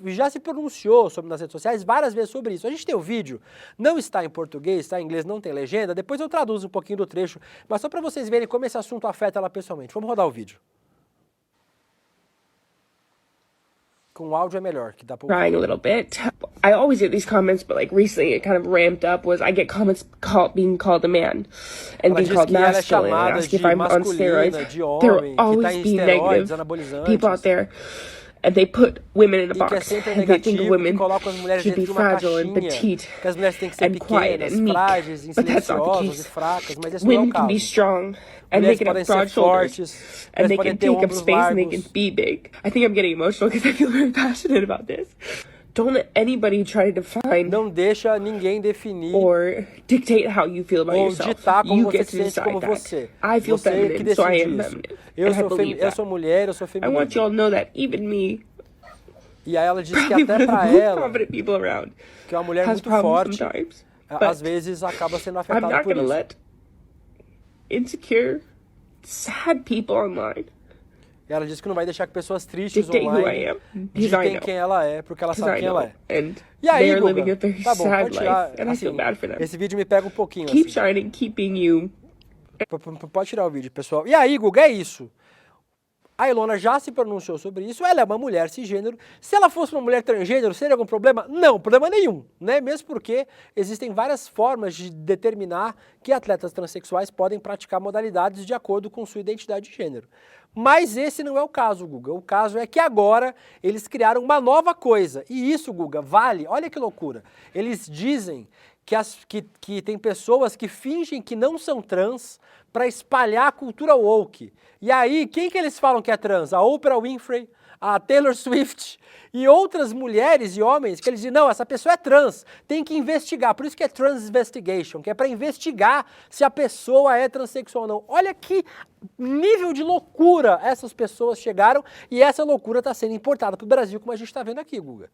pronunciou nas redes sociais várias vezes sobre isso. A gente tem o vídeo, não está em português, está em inglês, não tem legenda. Depois eu traduzo um pouquinho do trecho, mas só para vocês verem como esse assunto afeta ela pessoalmente. Vamos rodar o vídeo. Com o áudio é melhor, que dá pra Crying a little bit. I always get these comments, but like recently it kind of ramped up. I get comments being called a man and Ela being diz called que ela é masculine and chamada ask if de I'm on masculina, steroids. de There homem, will que tá always em be esteroides, negative anabolizantes. people out there, and they put women in a E que é box. sempre And they think negativo, que women colocam as mulheres should dentro be de uma fragile and caixinha, petite que as mulheres têm que ser and quiet pequenas, and meek. frágeis, But that's not the silenciosas e case. fracas, mas esse não é o Women can be caso. strong and they Mulheres can podem have ser broad shoulders fortes, and they podem can ter take up ombros space and they largos. can be big. I think I'm getting emotional because I feel very passionate about this. Don't let anybody try to define Não deixa ninguém definir or dictate how you feel about ou yourself. ditar como You você get se to sente como decide você. that. I feel Você é que feminine, so I decide am isso. feminine. Eu and I sou, believe eu that. sou mulher, eu sou I want you all feminina. to know that even me, E aí ela diz que probably até one of the pra most ela, confident people around, que é uma mulher has muito problems forte, sometimes. às But vezes acaba sendo I'm afetada not por gonna isso. let insecure, sad people online E ela diz que não vai deixar que pessoas tristes dictate who I online am, because I ditem know. quem ela é, porque ela Because sabe I quem know. ela é. And E aí, they're Guga, living a very tá bom, sad pode tirar, life, and I assim, feel bad for them. esse vídeo me pega um pouquinho, Keep assim. shining, keeping you. Pode tirar o vídeo, pessoal. E aí, Guga, é isso. A Ilona já se pronunciou sobre isso, ela é uma mulher cisgênero. Se ela fosse uma mulher transgênero, seria algum problema? Não, problema nenhum, né? Mesmo porque existem várias formas de determinar que atletas transexuais podem praticar modalidades de acordo com sua identidade de gênero. Mas esse não é o caso, Guga. O caso é que agora eles criaram uma nova coisa. E isso, Guga, vale, olha que loucura. Eles dizem que tem pessoas que fingem que não são trans para espalhar a cultura woke. E aí, quem que eles falam que é trans? A Oprah Winfrey, a Taylor Swift e outras mulheres e homens que eles dizem, não, essa pessoa é trans, tem que investigar. Por isso que é trans investigation, que é para investigar se a pessoa é transexual ou não. Olha que nível de loucura essas pessoas chegaram e essa loucura está sendo importada para o Brasil, como a gente está vendo aqui, Guga.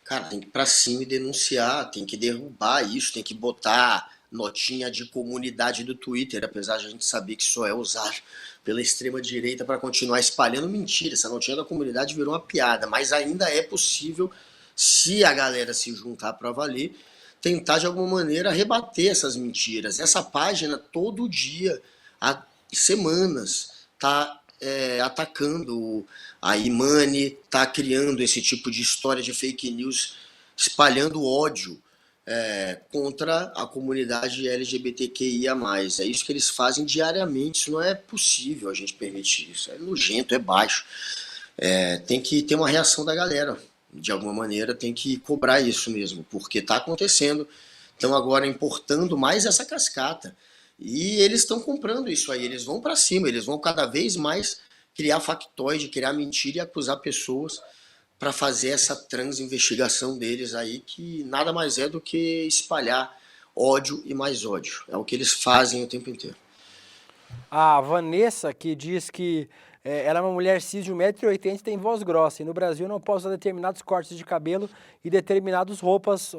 Cara, tem que ir pra cima e denunciar, tem que derrubar isso, tem que botar notinha de comunidade do Twitter, apesar de a gente saber que isso é usado pela extrema-direita para continuar espalhando mentira. Essa notinha da comunidade virou uma piada, mas ainda é possível, se a galera se juntar para valer, tentar de alguma maneira rebater essas mentiras. Essa página, todo dia, há semanas, está atacando a Imani, está criando esse tipo de história de fake news, espalhando ódio contra a comunidade LGBTQIA+. É isso que eles fazem diariamente, isso não é possível a gente permitir isso, é nojento, é baixo. Tem que ter uma reação da galera, de alguma maneira tem que cobrar isso mesmo, porque está acontecendo, estão agora importando mais essa cascata, e eles estão comprando isso aí, eles vão para cima, eles vão cada vez mais criar factoide, criar mentira e acusar pessoas para fazer essa transinvestigação deles aí, que nada mais é do que espalhar ódio e mais ódio. É o que eles fazem o tempo inteiro. A Vanessa, que diz que ela é uma mulher cis de 1,80 m e tem voz grossa, e no Brasil não pode usar determinados cortes de cabelo e determinadas roupas,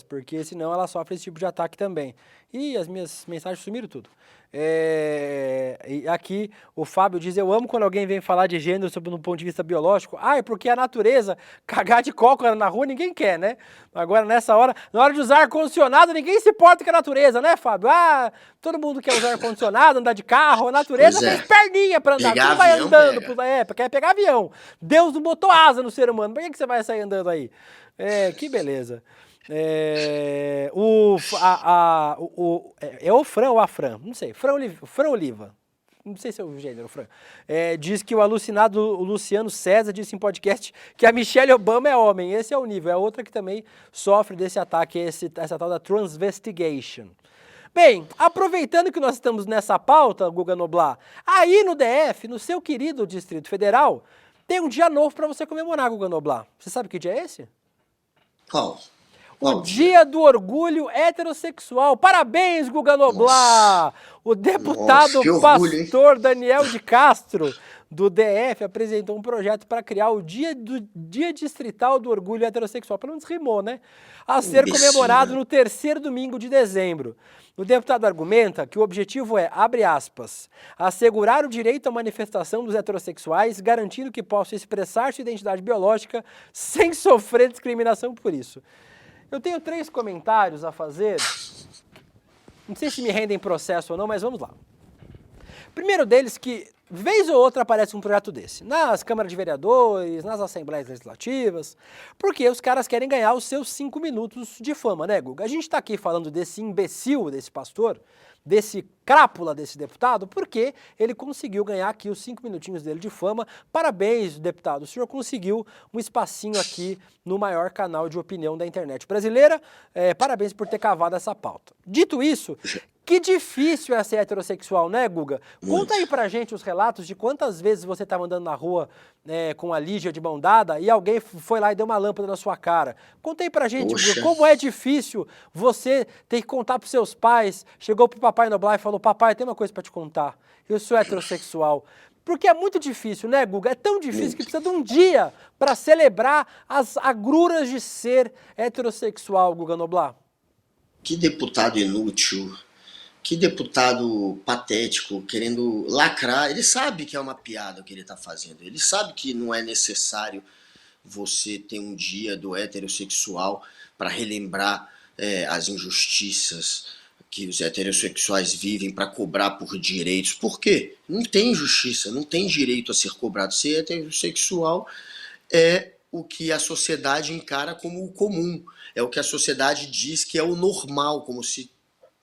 porque senão ela sofre esse tipo de ataque também. E as minhas mensagens sumiram tudo. E aqui o Fábio diz, eu amo quando alguém vem falar de gênero sob um ponto de vista biológico. É porque a natureza, cagar de cócora na rua ninguém quer, né? Agora nessa hora, na hora de usar ar-condicionado, ninguém se importa com a natureza, né, Fábio? Todo mundo quer usar ar-condicionado, andar de carro, a natureza fez perninha pra andar, Pegar tudo vai avião, andando, pega. quer pegar avião. Deus não botou asa no ser humano, por que você vai sair andando aí? Que beleza. É o Fran ou a Fran? Não sei. Fran Oliva. Não sei se é o gênero, Fran. Diz que o alucinado Luciano César disse em podcast que a Michelle Obama é homem. Esse é o nível. É outra que também sofre desse ataque, essa tal da Transvestigation. Bem, aproveitando que nós estamos nessa pauta, Guga Noblar, aí no DF, no seu querido Distrito Federal, tem um dia novo para você comemorar, Guga Noblar. Você sabe que dia é esse? Qual? O Qual Dia do Orgulho Heterossexual. Parabéns, Guga Noblar! O deputado Nossa, que orgulho, hein? pastor Daniel de Castro, do DF, apresentou um projeto para criar o Dia Distrital do Orgulho Heterossexual. Pelo menos rimou, né? A ser Imbecil, comemorado né? no terceiro domingo de dezembro. O deputado argumenta que o objetivo é, abre aspas, assegurar o direito à manifestação dos heterossexuais, garantindo que possam expressar sua identidade biológica sem sofrer discriminação por isso. Eu tenho 3 comentários a fazer. Não sei se me rendem processo ou não, mas vamos lá. Primeiro deles que, vez ou outra, aparece um projeto desse. Nas câmaras de vereadores, nas assembleias legislativas, porque os caras querem ganhar os seus 5 minutos de fama, né, Guga? A gente tá aqui falando desse imbecil, desse pastor, desse crápula desse deputado, porque ele conseguiu ganhar aqui os 5 minutinhos dele de fama. Parabéns, deputado, o senhor conseguiu um espacinho aqui no maior canal de opinião da internet brasileira. Parabéns por ter cavado essa pauta. Dito isso, que difícil é ser heterossexual, né, Guga? Conta aí pra gente os relatos de quantas vezes você estava andando na rua com a Lígia de mão dada e alguém foi lá e deu uma lâmpada na sua cara. Conta aí pra gente, Poxa. Guga, como é difícil você ter que contar pros seus pais, chegou pro papai Noblar e falou, papai, tem uma coisa pra te contar, eu sou heterossexual. Porque é muito difícil, né, Guga? É tão difícil que precisa de um dia pra celebrar as agruras de ser heterossexual, Guga Noblar. Que deputado inútil, que deputado patético, querendo lacrar. Ele sabe que é uma piada o que ele está fazendo. Ele sabe que não é necessário você ter um dia do heterossexual para relembrar as injustiças que os heterossexuais vivem, para cobrar por direitos. Por quê? Não tem justiça, não tem direito a ser cobrado. Ser heterossexual é o que a sociedade encara como o comum. É o que a sociedade diz que é o normal, como se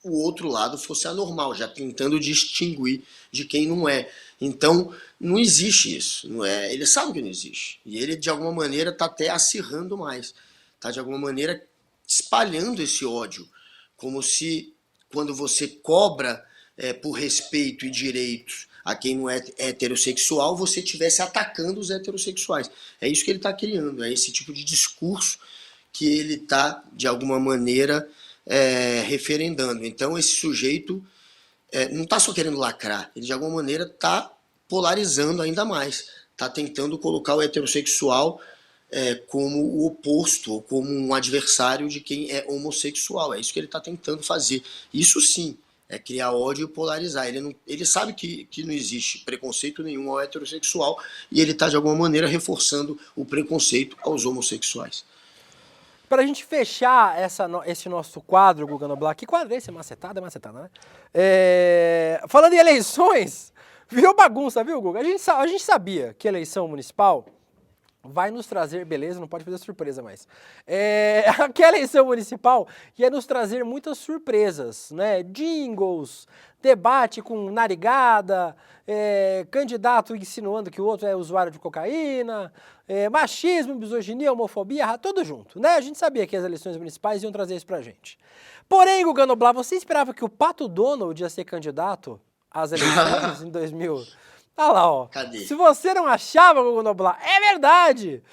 o outro lado fosse anormal, já tentando distinguir de quem não é. Então, não existe isso. Não é, ele sabe que não existe. E ele, de alguma maneira, está até acirrando mais. Está, de alguma maneira, espalhando esse ódio. Como se, quando você cobra por respeito e direitos a quem não é heterossexual, você estivesse atacando os heterossexuais. É isso que ele está criando. É esse tipo de discurso que ele está, de alguma maneira, referendando. Então esse sujeito não está só querendo lacrar, ele de alguma maneira está polarizando ainda mais, está tentando colocar o heterossexual como o oposto, ou como um adversário de quem é homossexual. É isso que ele está tentando fazer. Isso sim é criar ódio e polarizar. Ele sabe que não existe preconceito nenhum ao heterossexual e ele está de alguma maneira reforçando o preconceito aos homossexuais. Para a gente fechar esse nosso quadro, Guga Noblar, que quadro é esse? Macetado, né? Falando em eleições, virou bagunça, viu, Guga? A gente sabia que a eleição municipal vai nos trazer, beleza, não pode fazer surpresa mais. Que a eleição municipal ia nos trazer muitas surpresas, né? Jingles, debate com narigada, candidato insinuando que o outro é usuário de cocaína, machismo, misoginia, homofobia, tudo junto, né? A gente sabia que as eleições municipais iam trazer isso pra gente. Porém, Guga Noblar, você esperava que o Pato Donald ia ser candidato às eleições em 2000? Olha lá, ó. Cadê? Se você não achava, Guga Noblar, é verdade!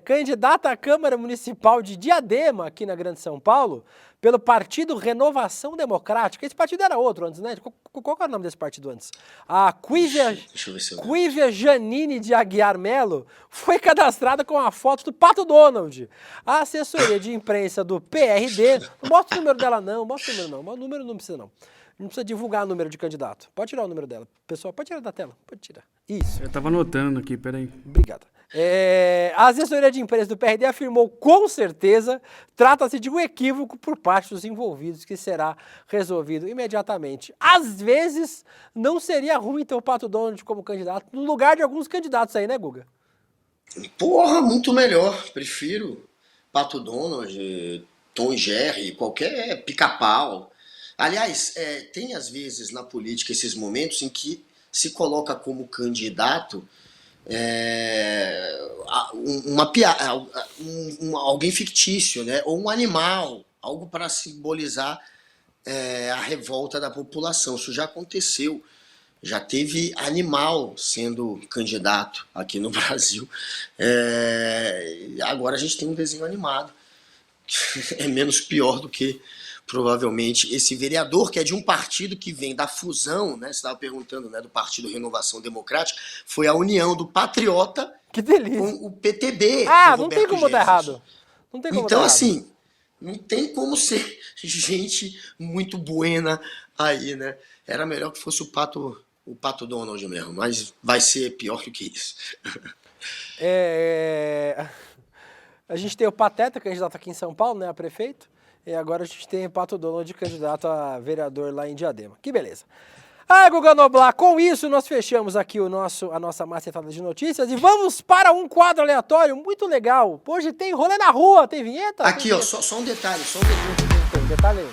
Candidato à Câmara Municipal de Diadema, aqui na Grande São Paulo, pelo Partido Renovação Democrática. Esse partido era outro antes, né? Qual era o nome desse partido antes? A Quívia Janine de Aguiar Melo foi cadastrada com a foto do Pato Donald. A assessoria de imprensa do PRD, não mostra o número dela não, o número não precisa não. Não precisa divulgar o número de candidato. Pode tirar o número dela. Pessoal, pode tirar da tela. Pode tirar. Isso. Eu tava anotando aqui, peraí. Obrigado. A assessoria de imprensa do PRD afirmou com certeza trata-se de um equívoco por parte dos envolvidos que será resolvido imediatamente. Às vezes, não seria ruim ter o Pato Donald como candidato no lugar de alguns candidatos aí, né, Guga? Porra, muito melhor. Prefiro Pato Donald, Tom e Jerry, qualquer pica-pau. Aliás, tem às vezes na política esses momentos em que se coloca como candidato alguém fictício, né? Ou um animal, algo para simbolizar a revolta da população. Isso já aconteceu. Já teve animal sendo candidato aqui no Brasil. Agora a gente tem um desenho animado. é menos pior do que provavelmente esse vereador, que é de um partido que vem da fusão, né? Você estava perguntando, né, do Partido Renovação Democrática, foi a união do Patriota Que delícia. com o PTB. Ah, do não tem Roberto como dar Jefferson. errado. Não tem como Então, dar errado. assim, não tem como ser gente muito buena aí, né? Era melhor que fosse o Pato Donald mesmo, mas vai ser pior do que isso. A gente tem o Pateta, candidato aqui em São Paulo, né, a prefeito. E agora a gente tem o Pato Donald, candidato a vereador lá em Diadema. Que beleza. Ah, Guga Noblar, com isso nós fechamos aqui a nossa macetada de notícias e vamos para um quadro aleatório muito legal. Hoje tem rolê na rua, tem vinheta? Aqui, tem ó, vinheta? só um detalhe, Tem detalhe aí.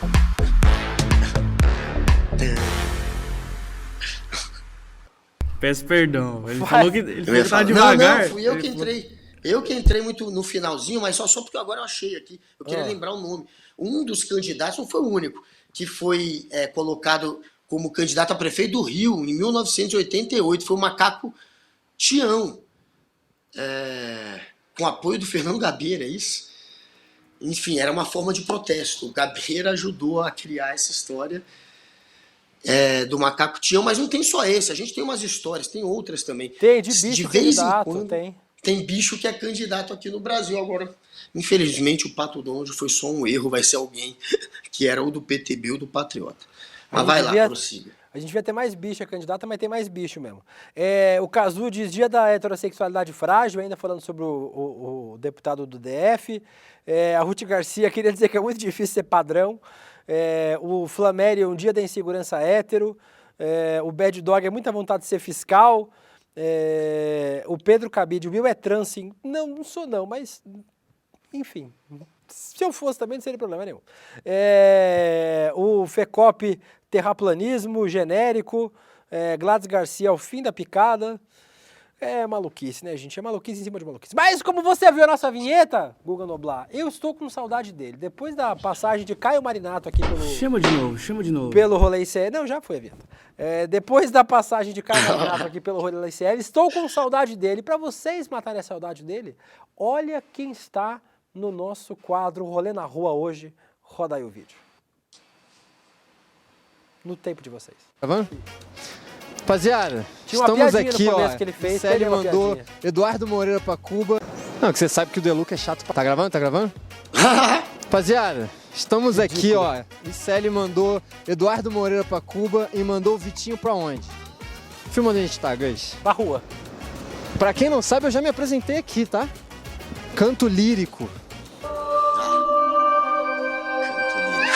Peço perdão. Ele Vai. falou que ele Eu ia falou que tá falar, devagar. não, fui eu que entrei. Eu que entrei muito no finalzinho, mas só porque agora eu achei aqui. Eu queria lembrar o nome. Um dos candidatos, não foi o único, que foi colocado como candidato a prefeito do Rio em 1988. Foi o Macaco Tião, com apoio do Fernando Gabeira, é isso? Enfim, era uma forma de protesto. O Gabeira ajudou a criar essa história do Macaco Tião, mas não tem só esse. A gente tem umas histórias, tem outras também. Tem, de bicho vez em candidato, quando, tem. bicho que é candidato aqui no Brasil. Agora, infelizmente, o Pato Donald foi só um erro, vai ser alguém que era o do PTB ou do Patriota. Mas vai lá, prossiga. A gente devia ter mais bicho, a candidata, mas tem mais bicho mesmo. O Cazu diz dia da heterossexualidade frágil, ainda falando sobre o deputado do DF. A Ruth Garcia queria dizer que é muito difícil ser padrão. O Flamério, um dia da insegurança hétero. O Bad Dog é muita vontade de ser fiscal. O Pedro Cabide, o Will é trans, sim. Não sou não, mas enfim. Se eu fosse também não seria problema nenhum. O FECOP, terraplanismo genérico. Gladys Garcia, o fim da picada. É maluquice, né, gente? É maluquice em cima de maluquice. Mas como você viu a nossa vinheta, Guga Noblar, eu estou com saudade dele. Depois da passagem de Caio Marinato aqui pelo... Chama de novo. Pelo Rolê ICL. Não, já foi a vinheta. Depois da passagem de Caio Marinato aqui pelo Rolê ICL, estou com saudade dele. Para vocês matarem a saudade dele, olha quem está no nosso quadro Rolê na Rua hoje. Roda aí o vídeo. No tempo de vocês. Tá vendo? Rapaziada, Tinha uma estamos piadinha aqui, no ó. começo que ele fez, Célio perdeu uma mandou piadinha. Eduardo Moreira pra Cuba. Não, que você sabe que o Deluca é chato pra... Tá gravando? Tá gravando? Rapaziada, estamos aqui, ó. E Célio mandou Eduardo Moreira pra Cuba e mandou o Vitinho pra onde? Filma onde a gente tá, Gus. Pra rua. Pra quem não sabe, eu já me apresentei aqui, tá? Canto lírico.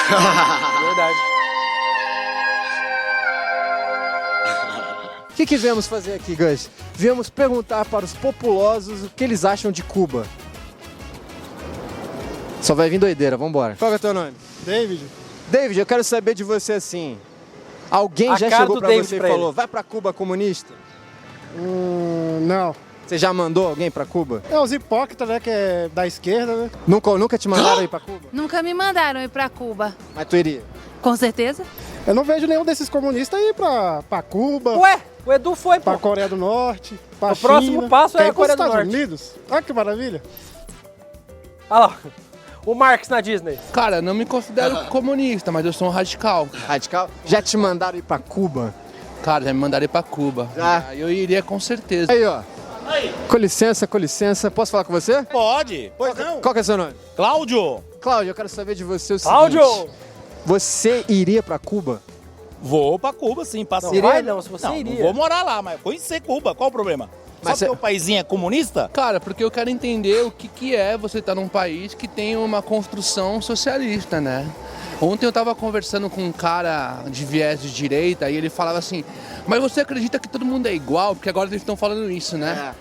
Verdade. O que viemos fazer aqui, Gus? Viemos perguntar para os populosos o que eles acham de Cuba. Só vai vir doideira, vambora. Qual é o teu nome? David. David, eu quero saber de você assim. Alguém A já cara chegou do pra David você e pra falou, ele. vai pra Cuba comunista? Não. Você já mandou alguém pra Cuba? É os hipócritas, né, que é da esquerda, né? Nunca te mandaram ir pra Cuba? Nunca me mandaram ir pra Cuba. Mas tu iria? Com certeza. Eu não vejo nenhum desses comunistas ir pra Cuba, Ué, o Edu foi, pô. pra Coreia do Norte, pra O China. próximo passo é Quer ir a Coreia pros do Estados Norte. Unidos. Olha que maravilha. Olha lá, o Marx na Disney. Cara, não me considero comunista, mas eu sou um radical. Radical? Já te mandaram ir pra Cuba? Cara, já me mandaram ir pra Cuba. Já? Eu iria com certeza. Aí, ó. Com licença, com licença. Posso falar com você? Pode, pois não. Qual que é o seu nome? Cláudio. Cláudio, eu quero saber de você o Cláudio! seguinte. Você iria pra Cuba? Vou pra Cuba, sim, passear. Não vai não, se você iria. Não vou morar lá, mas conhecer Cuba, qual o problema? Mas Só porque o paísinho é comunista? Cara, porque eu quero entender o que é você estar num país que tem uma construção socialista, né? Ontem eu tava conversando com um cara de viés de direita e ele falava assim, mas você acredita que todo mundo é igual? Porque agora eles estão falando isso, né?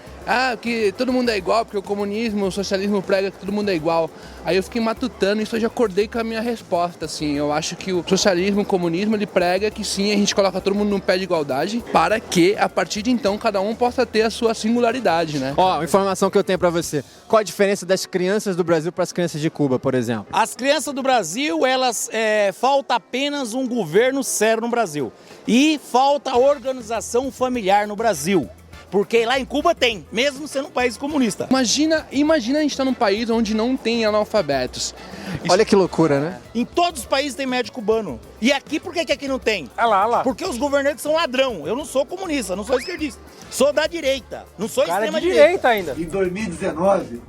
Que todo mundo é igual, porque o comunismo, o socialismo prega que todo mundo é igual. Aí eu fiquei matutando e isso eu já acordei com a minha resposta, assim. Eu acho que o socialismo, o comunismo, ele prega que sim, a gente coloca todo mundo num pé de igualdade para que, a partir de então, cada um possa ter a sua singularidade, né? Ó, informação que eu tenho pra você. Qual a diferença das crianças do Brasil para as crianças de Cuba, por exemplo? As crianças do Brasil, elas falta apenas um governo sério no Brasil. E falta organização familiar no Brasil. Porque lá em Cuba tem, mesmo sendo um país comunista. Imagina a gente estar num país onde não tem analfabetos. Olha que loucura, né? Em todos os países tem médico cubano. E aqui, por que aqui não tem? Olha lá. Porque os governantes são ladrão. Eu não sou comunista, não sou esquerdista. Sou da direita, não sou Cara extrema de direita ainda. Em 2019,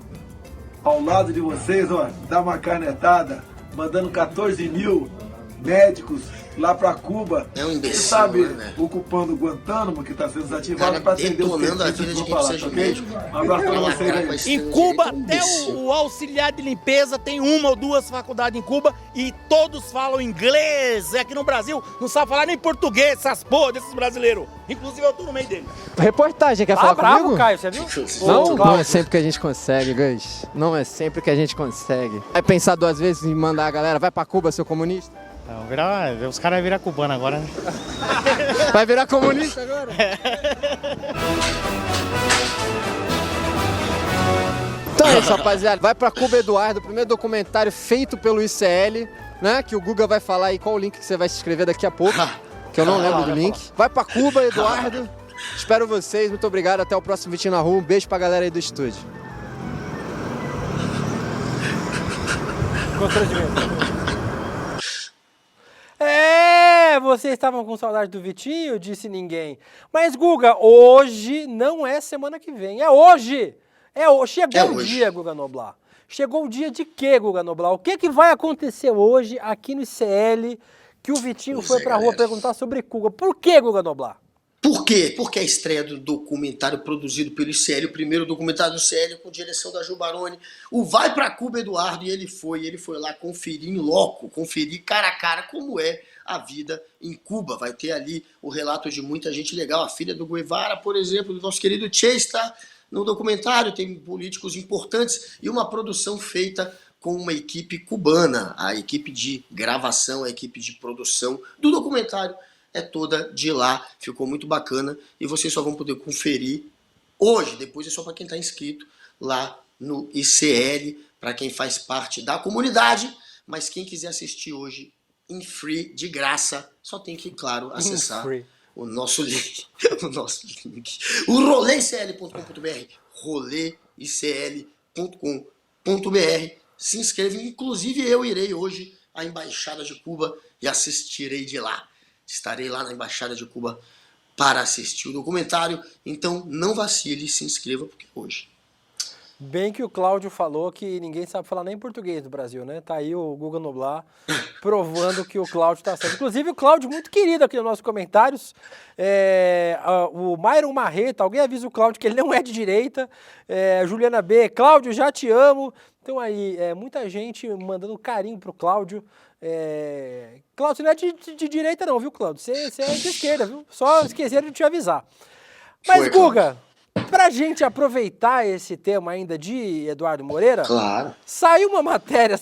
ao lado de vocês, ó, dá uma canetada, mandando 14 mil médicos lá pra Cuba. É um imbecil, Você sabe, né? ocupando Guantánamo, que está sendo desativado Cara, para atender os detonando a petistas vida de que quem vou falar, seja tá ok? médico. Um abraço pra vocês aí. Em Cuba, até o auxiliar de limpeza tem 1 ou 2 faculdades em Cuba e todos falam inglês. É aqui no Brasil, não sabe falar nem português, essas porra desses brasileiros. Inclusive eu tô no meio deles. Reportagem, quer Tá falar bravo, comigo? Caio, você viu? Não é sempre que a gente consegue, Gus. Não é sempre que a gente consegue. Vai pensar 2 vezes em mandar a galera, vai pra Cuba, seu comunista? Não, os caras vão virar cubano agora, né? Vai virar comunista agora? Então é isso, rapaziada. Vai pra Cuba, Eduardo, o primeiro documentário feito pelo ICL, né? Que o Guga vai falar aí qual o link que você vai se inscrever daqui a pouco, que eu não lembro do link. Vai pra Cuba, Eduardo. Espero vocês, muito obrigado. Até o próximo Vitinho na Rua. Um beijo pra galera aí do estúdio. Vocês estavam com saudade do Vitinho? Disse ninguém. Mas, Guga, hoje não é semana que vem, é hoje. Chegou o dia, Guga Noblar. Chegou o dia de quê, Guga Noblar? O que vai acontecer hoje aqui no ICL que o Vitinho foi pra rua perguntar sobre Cuba? Por que, Guga Noblar? Por quê? Porque a estreia do documentário produzido pelo ICL, o primeiro documentário do ICL com direção da Ju Baroni, o Vai Pra Cuba, Eduardo, e ele foi lá conferir em loco, conferir cara a cara como é a vida em Cuba. Vai ter ali o relato de muita gente legal, a filha do Guevara, por exemplo, do nosso querido Che está no documentário, tem políticos importantes e uma produção feita com uma equipe cubana, a equipe de gravação, a equipe de produção do documentário é toda de lá, ficou muito bacana e vocês só vão poder conferir hoje, depois é só para quem está inscrito lá no ICL, para quem faz parte da comunidade, mas quem quiser assistir hoje em free, de graça, só tem que, claro, acessar o nosso link, o roleicl.com.br, roleicl.com.br, se inscreve, inclusive eu irei hoje à Embaixada de Cuba e assistirei de lá. Estarei lá na Embaixada de Cuba para assistir o documentário, então não vacile e se inscreva, porque hoje. Bem que o Cláudio falou que ninguém sabe falar nem português no Brasil, né? Tá aí o Guga Noblar provando que o Cláudio tá certo. Inclusive o Cláudio, muito querido aqui nos nossos comentários, o Myron Marreta, alguém avisa o Cláudio que ele não é de direita, Juliana B, Cláudio, já te amo. Então aí, muita gente mandando carinho pro Cláudio. Cláudio, você não é de direita não, viu, Cláudio? Você é de esquerda, viu? Só esqueceram de te avisar. Mas, Guga, pra gente aproveitar esse tema ainda de Eduardo Moreira, claro, saiu uma matéria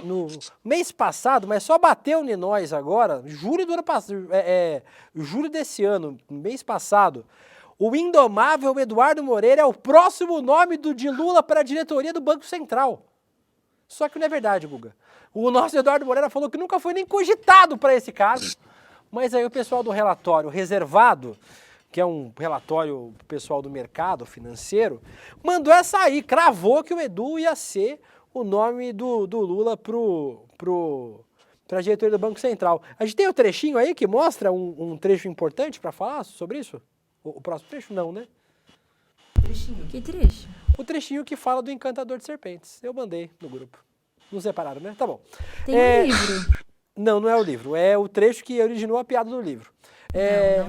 no mês passado, mas só bateu em nós agora, julho do ano passado, julho desse ano, mês passado, o indomável Eduardo Moreira é o próximo nome de Lula para a diretoria do Banco Central. Só que não é verdade, Guga. O nosso Eduardo Moreira falou que nunca foi nem cogitado para esse caso, mas aí o pessoal do relatório reservado, que é um relatório pessoal do mercado financeiro, mandou essa aí, cravou que o Edu ia ser o nome do Lula para a diretoria do Banco Central. A gente tem um trechinho aí que mostra um trecho importante para falar sobre isso? O próximo trecho não, né? Trechinho? Que trecho? O trechinho que fala do Encantador de Serpentes. Eu mandei no grupo. Não separaram, né? Tá bom. Tem um livro. Não, não é o livro. É o trecho que originou a piada do livro.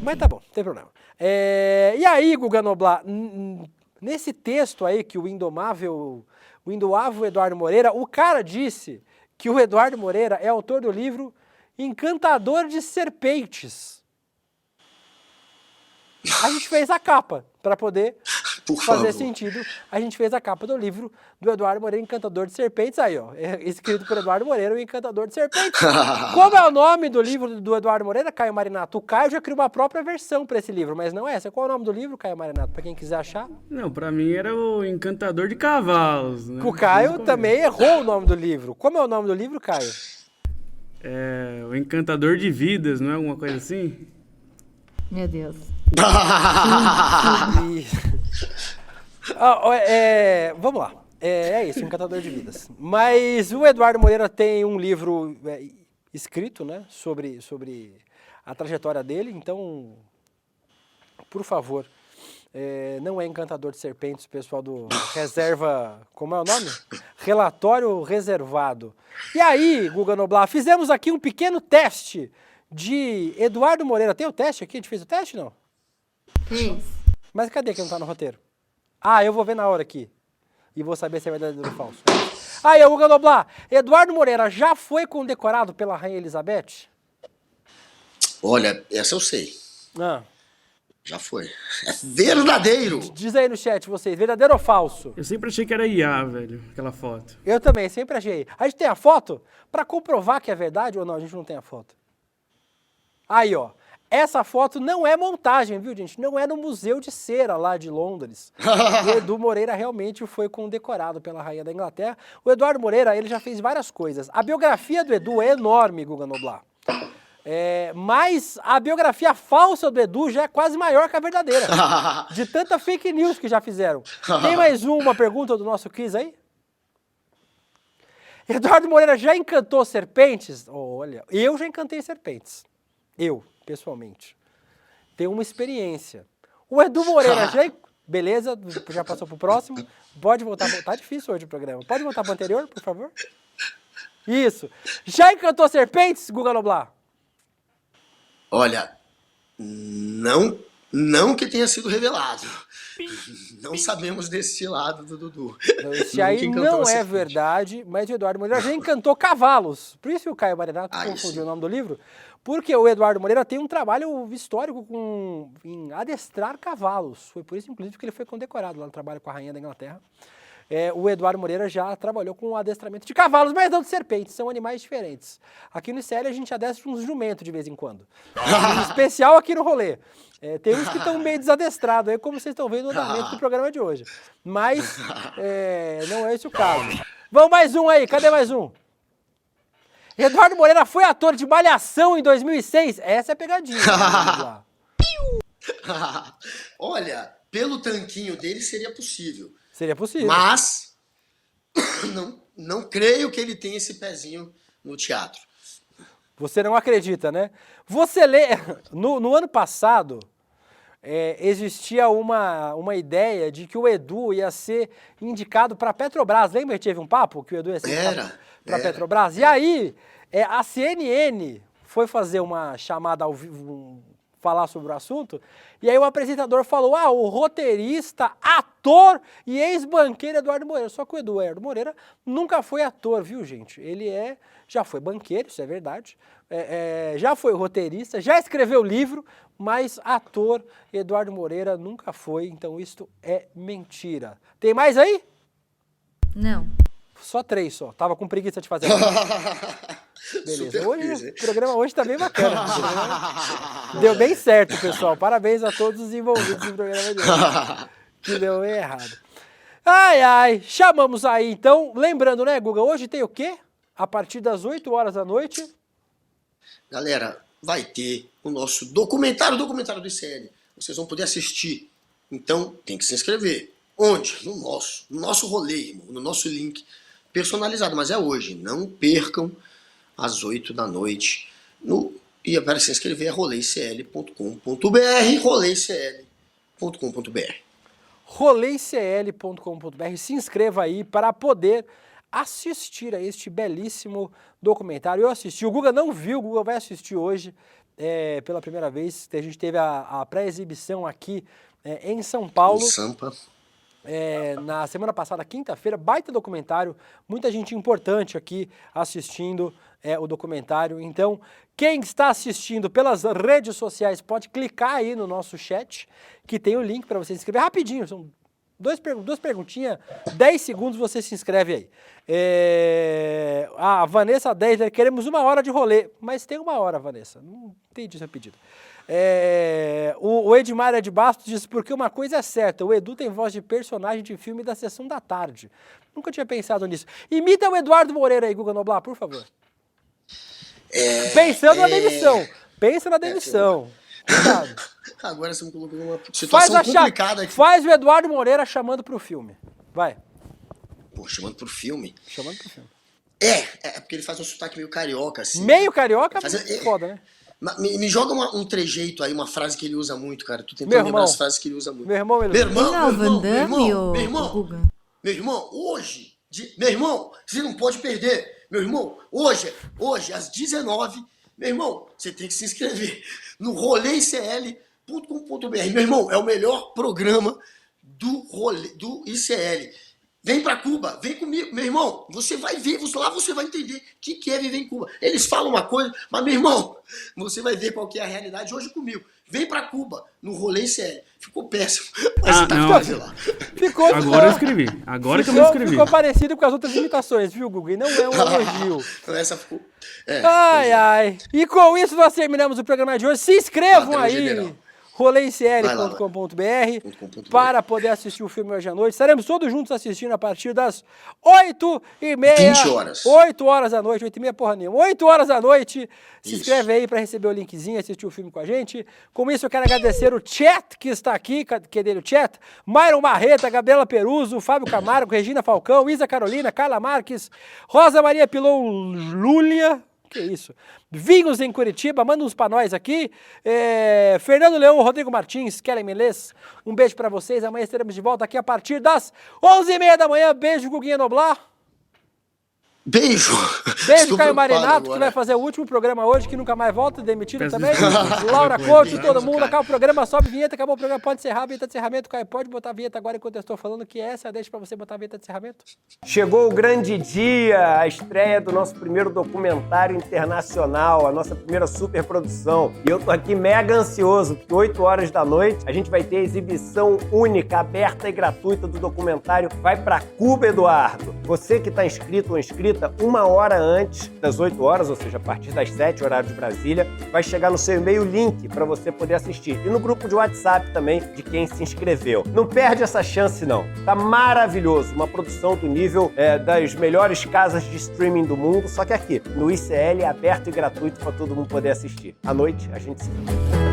Mas tá bom, não tem problema. E aí, Guga Noblar, nesse texto aí que o indomável Eduardo Moreira, o cara disse que o Eduardo Moreira é autor do livro Encantador de Serpentes. A gente fez a capa para poder fazer sentido. A gente fez a capa do livro do Eduardo Moreira, Encantador de Serpentes. Aí, ó, escrito por Eduardo Moreira, o Encantador de Serpentes. Como é o nome do livro do Eduardo Moreira, Caio Marinato? O Caio já criou uma própria versão para esse livro, mas não é essa. Qual é o nome do livro, Caio Marinato, para quem quiser achar? Não, para mim era o Encantador de Cavalos. Né? O Caio também errou o nome do livro. Como é o nome do livro, Caio? O Encantador de Vidas, não é alguma coisa assim? Meu Deus. Vamos lá. É isso, Encantador de Vidas. Mas o Eduardo Moreira tem um livro escrito, né, sobre a trajetória dele, então, por favor, não é Encantador de Serpentes, pessoal do Reserva, como é o nome? Relatório Reservado. E aí, Guga Noblar, fizemos aqui um pequeno teste de Eduardo Moreira. Tem o teste aqui? A gente fez o teste, não? Fez. Mas cadê que não tá no roteiro? Ah, eu vou ver na hora aqui. E vou saber se é verdadeiro ou falso. Aí, Guga Noblar, Eduardo Moreira já foi condecorado pela Rainha Elizabeth? Olha, essa eu sei. Ah. Já foi. É verdadeiro! Diz aí no chat vocês, verdadeiro ou falso? Eu sempre achei que era IA, velho, aquela foto. Eu também, sempre achei. A gente tem a foto pra comprovar que é verdade ou não? A gente não tem a foto. Aí, ó. Essa foto não é montagem, viu, gente? Não é no Museu de Cera, lá de Londres. O Edu Moreira realmente foi condecorado pela Rainha da Inglaterra. O Eduardo Moreira, ele já fez várias coisas. A biografia do Edu é enorme, Guga Noblar. Mas a biografia falsa do Edu já é quase maior que a verdadeira. De tanta fake news que já fizeram. Tem mais uma pergunta do nosso quiz aí? Eduardo Moreira já encantou serpentes? Olha, eu já encantei serpentes. Eu, pessoalmente. Tenho uma experiência. O Edu Moreira já... Beleza, já passou pro próximo. Pode voltar... Tá difícil hoje o programa. Pode voltar pro anterior, por favor? Isso. Já encantou serpentes, Guga Noblar? Olha, não que tenha sido revelado. Não sabemos desse lado do Dudu. Esse aí não é verdade, mas o Eduardo Moreira já encantou cavalos. Por isso que o Caio Marinato confundiu o nome do livro, porque o Eduardo Moreira tem um trabalho histórico em adestrar cavalos. Foi por isso, inclusive, que ele foi condecorado lá no trabalho com a Rainha da Inglaterra. O Eduardo Moreira já trabalhou com o adestramento de cavalos, mas não de serpentes, são animais diferentes. Aqui no ICL a gente adestra uns jumentos de vez em quando. Em especial aqui no rolê. Tem uns que estão meio desadestrados, aí, como vocês estão vendo no andamento do programa de hoje. Mas não é esse o caso. Vamos mais um aí, cadê mais um? Eduardo Moreira foi ator de Malhação em 2006. Essa é a pegadinha. Olha, pelo tanquinho dele seria possível. Seria possível. Mas não creio que ele tenha esse pezinho no teatro. Você não acredita, né? Você lê... No ano passado, existia uma ideia de que o Edu ia ser indicado para a Petrobras. Lembra que teve um papo que o Edu ia ser indicado para a Petrobras? E aí, a CNN foi fazer uma chamada ao vivo, falar sobre o assunto, e aí o apresentador falou, o roteirista, ator e ex-banqueiro Eduardo Moreira. Só que o Eduardo Moreira nunca foi ator, viu, gente? Ele já foi banqueiro, isso é verdade, já foi roteirista, já escreveu livro, mas ator Eduardo Moreira nunca foi, então isto é mentira. Tem mais aí? Não. Só 3 só, tava com preguiça de fazer. Beleza, o programa hoje tá bem bacana. Deu bem certo, pessoal. Parabéns a todos os envolvidos no programa de hoje. Que deu bem errado. Chamamos aí então. Lembrando, né, Guga? Hoje tem o quê? A partir das 8 horas da noite. Galera, vai ter o nosso documentário do ICL. Vocês vão poder assistir. Então, tem que se inscrever. Onde? No nosso rolê, irmão, no nosso link personalizado. Mas é hoje. Não percam às 8 da noite. E para se inscrever é roleicl.com.br, roleicl.com.br. roleicl.com.br. Se inscreva aí para poder assistir a este belíssimo documentário. Eu assisti, o Guga não viu, o Guga vai assistir hoje pela primeira vez. A gente teve a pré-exibição aqui em São Paulo. Em Sampa. Na semana passada, quinta-feira, baita documentário, muita gente importante aqui assistindo o documentário. Então, quem está assistindo pelas redes sociais pode clicar aí no nosso chat, que tem o link para você se inscrever rapidinho, são duas perguntinhas, 10 segundos você se inscreve aí. A Vanessa 10, queremos 1 hora de rolê, mas tem 1 hora, Vanessa, não entendi seu pedido. O Edmar de Bastos disse, porque uma coisa é certa, o Edu tem voz de personagem de filme da Sessão da Tarde. Nunca tinha pensado nisso. Imita o Eduardo Moreira aí, Guga Noblar, por favor. Pensando na demissão. Pensa na demissão. Cuidado. Agora você me colocou numa situação complicada aqui. Faz o Eduardo Moreira chamando pro filme. Vai. Pô, chamando pro filme? Chamando pro filme. É porque ele faz um sotaque meio carioca, assim. Meio carioca? Foda, né? Me joga um trejeito aí, uma frase que ele usa muito, cara. Tu tentando lembrar as frases que ele usa muito. Meu irmão, hoje, meu irmão, você não pode perder. Meu irmão, hoje, às 19h, meu irmão, você tem que se inscrever no roleicl.com.br. Meu irmão, é o melhor programa do ICL. Vem pra Cuba, vem comigo, meu irmão, você vai ver, lá você vai entender o que é viver em Cuba. Eles falam uma coisa, mas meu irmão, você vai ver qual que é a realidade hoje comigo. Vem pra Cuba, no Rolê ICL. Ficou péssimo, mas você tá fazendo lá. Agora eu escrevi, agora que eu me inscrevi. Ficou parecido com as outras imitações, viu, Gugu? E não é um elogio. Essa ficou... Ai. E com isso nós terminamos o programa de hoje. Se inscrevam aí. roleicl.com.br para poder assistir o filme hoje à noite. Estaremos todos juntos assistindo a partir das 8h30. 20 horas. 8 horas da noite, 8h30 porra nenhuma. 8 horas da noite. Se inscreve aí para receber o linkzinho e assistir o filme com a gente. Com isso eu quero agradecer o chat que está aqui. Que é dele o chat? Myron Barreta, Gabriela Peruso, Fábio Camargo, Regina Falcão, Isa Carolina, Carla Marques, Rosa Maria Pilou Lúlia. Que isso? Vinhos em Curitiba, manda uns pra nós aqui. Fernando Leão, Rodrigo Martins, Kellen Melez, um beijo pra vocês. Amanhã estaremos de volta aqui a partir das 11h30 da manhã. Beijo, Guguinha Noblar. Beijo, Caio Marinato, que vai fazer o último programa hoje, que nunca mais volta, demitido também. Laura Couto, todo mundo. Acaba o programa, sobe vinheta, acabou o programa, pode encerrar, vinheta de encerramento. Caio, pode botar a vinheta agora enquanto eu estou falando, que essa deixa pra você botar a vinheta de encerramento. Chegou o grande dia, a estreia do nosso primeiro documentário internacional, a nossa primeira superprodução. E eu tô aqui mega ansioso, porque 8 horas da noite a gente vai ter a exibição única, aberta e gratuita do documentário Vai Pra Cuba, Eduardo. Você que tá inscrito ou inscrita, 1 hora antes das 8 horas, ou seja, a partir das 7, horário de Brasília, vai chegar no seu e-mail o link para você poder assistir. E no grupo de WhatsApp também, de quem se inscreveu. Não perde essa chance, não. Tá maravilhoso. Uma produção do nível das melhores casas de streaming do mundo, só que aqui, no ICL, aberto e gratuito para todo mundo poder assistir. À noite, a gente se vê.